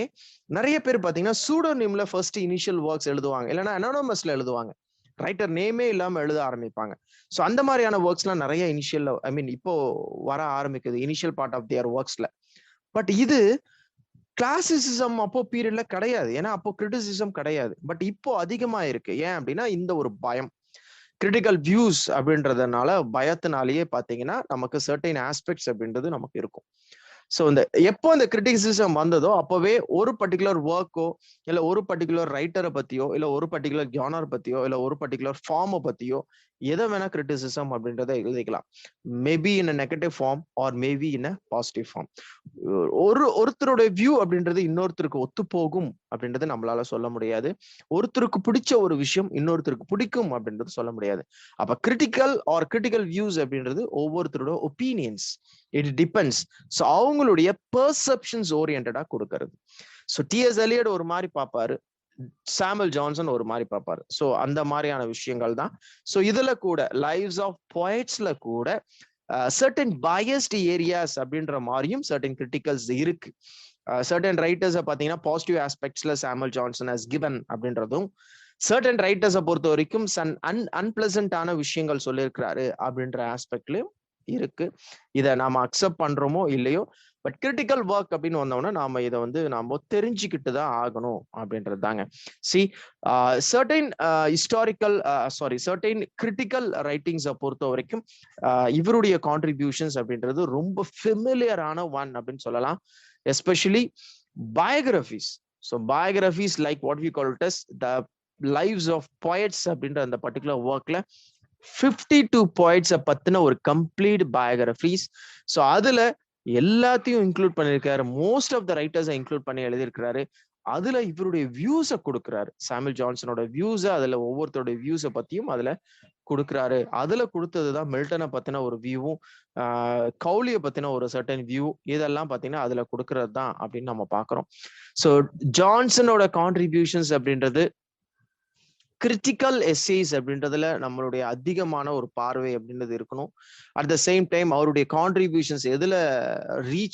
நிறைய பேர் பாத்தீங்கன்னா சூடோநேம்ல ஃபர்ஸ்ட் இனிஷியல் ஒர்க்ஸ் எழுதுவாங்க, இல்லைன்னா அனானமஸ்ல எழுதுவாங்க. ரைட்டர் நேமே இல்லாம எழுத ஆரம்பிப்பாங்க. ஸோ அந்த மாதிரியான ஒர்க்ஸ்லாம் நிறைய இனிஷியல் இப்போ வர ஆரம்பிக்குது இனிஷியல் பார்ட் ஆஃப் தியர் ஒர்க்ஸ்ல. பட் இது கிளாசிசிசம் அப்போ பீரியட்ல கிடையாது. ஏன்னா அப்போ கிரிட்டிசிசம் கிடையாது. பட் இப்போ அதிகமா இருக்கு. ஏன் அப்படின்னா இந்த ஒரு பயம், கிரிட்டிக்கல் வியூஸ் அப்படின்றதுனால பயத்தினாலேயே பாத்தீங்கன்னா நமக்கு சர்டைன் ஆஸ்பெக்ட்ஸ் அப்படின்றது நமக்கு இருக்கும். ஸோ இந்த எப்போ இந்த கிரிட்டிசிசம் வந்ததோ அப்பவே ஒரு பர்டிகுலர் ஒர்க்கோ இல்லை ஒரு பர்டிகுலர் ரைட்டரை பத்தியோ இல்லை ஒரு பர்டிகுலர் ஜானர் பத்தியோ இல்லை ஒரு பர்டிகுலர் ஃபார்மை பத்தியோ எதை வேணா கிரிட்டிசிசம் அப்படின்றத எழுதிக்கலாம். Maybe in a negative form or maybe in a positive form. ஒருத்தருடைய வியூ அப்படின்றது இன்னொருத்தருக்கு ஒத்து போகும் அப்படின்றது நம்மளால சொல்ல முடியாது. ஒருத்தருக்கு பிடிச்ச ஒரு விஷயம் இன்னொருத்தருக்கு பிடிக்கும் அப்படின்றது சொல்ல முடியாது. அப்ப கிரிட்டிக்கல் வியூஸ் அப்படின்றது ஒவ்வொருத்தரோட ஒப்பீனியன்ஸ், இட் டிபெண்ட்ஸ். ஸோ அவங்களுடைய பெர்செப்ஷன்ஸ் ஓரியன்டா கொடுக்கறது. ஸோ டிஎஸ் எலியட் ஒரு மாதிரி பார்ப்பாரு, சாமுவல் ஜான்சன் ஒரு மாதிரி பார்ப்பாரு. ஸோ அந்த மாதிரியான விஷயங்கள் தான். ஸோ இதுல கூட லைவ்ஸ் ஆஃப் போயட்ஸ்ல கூட சர்டன் பயஸ்ட் ஏரியாஸ் அப்படின்ற மாதிரியும் சர்டன் கிரிட்டிக்கல்ஸ் இருக்கு. சர்டன் ரைட்டர்ஸை பார்த்தீங்கன்னா பாசிட்டிவ் ஆஸ்பெக்ட்ஸ்ல சாமுவல் ஜான்சன் ஹஸ் கிவன் அப்படின்றதும், சர்டன் ரைட்டர்ஸை பொறுத்த வரைக்கும் அன்பிளசன்டான விஷயங்கள் சொல்லியிருக்கிறாரு அப்படின்ற ஆஸ்பெக்ட்லயும் இருக்கு. இதை நாம அக்செப்ட் பண்றோமோ இல்லையோ, பட் கிரிட்டிக்கல் ஒர்க் அப்படின்னு வந்தோம்னா நாம இதை வந்து நாம தெரிஞ்சுக்கிட்டு தான் ஆகணும் அப்படின்றது தாங்க. சர்டைன் சர்டைன் கிரிட்டிக்கல் ரைட்டிங்ஸை பொறுத்த வரைக்கும் இவருடைய கான்ட்ரிபியூஷன்ஸ் அப்படின்றது ரொம்ப ஃபெமிலியரான ஒன் அப்படின்னு சொல்லலாம். Especially biographies. So biographies like what we call it as the lives of poets அப்படின்ற அந்த பர்டிகுலர் ஒர்க்ல 52 போய்ட்ஸை பத்தின ஒரு கம்ப்ளீட் பயோகிராஃபிஸ். ஸோ அதுல எல்லாத்தையும் இன்க்ளூட் பண்ணியிருக்காரு. மோஸ்ட் ஆஃப் த ரைட்டர்ஸை இன்க்ளூட் பண்ணி எழுதியிருக்கிறாரு. அதுல இவருடைய வியூஸை கொடுக்குறாரு. சாமுவல் ஜான்சனோட வியூஸை, அதுல ஒவ்வொருத்தருடைய வியூஸை பத்தியும் அதுல கொடுக்குறாரு. அதுல கொடுத்ததுதான் மில்டனை பத்தின ஒரு வியூவும் கௌலியை பத்தின ஒரு சர்டன் வியூ, இதெல்லாம் பாத்தீங்கன்னா அதுல கொடுக்கறது தான் அப்படின்னு நம்ம பாக்குறோம். ஸோ ஜான்சனோட கான்ட்ரிபியூஷன்ஸ் அப்படின்றது கிரிட்டிக்கல் எஸ்ஸேஸ் அப்படின்றதுல நம்மளுடைய அதிகமான ஒரு பார்வை அப்படின்றது இருக்கணும். அட் த சேம் டைம் அவருடைய கான்ட்ரிபியூஷன்ஸ் எதுல ரீச்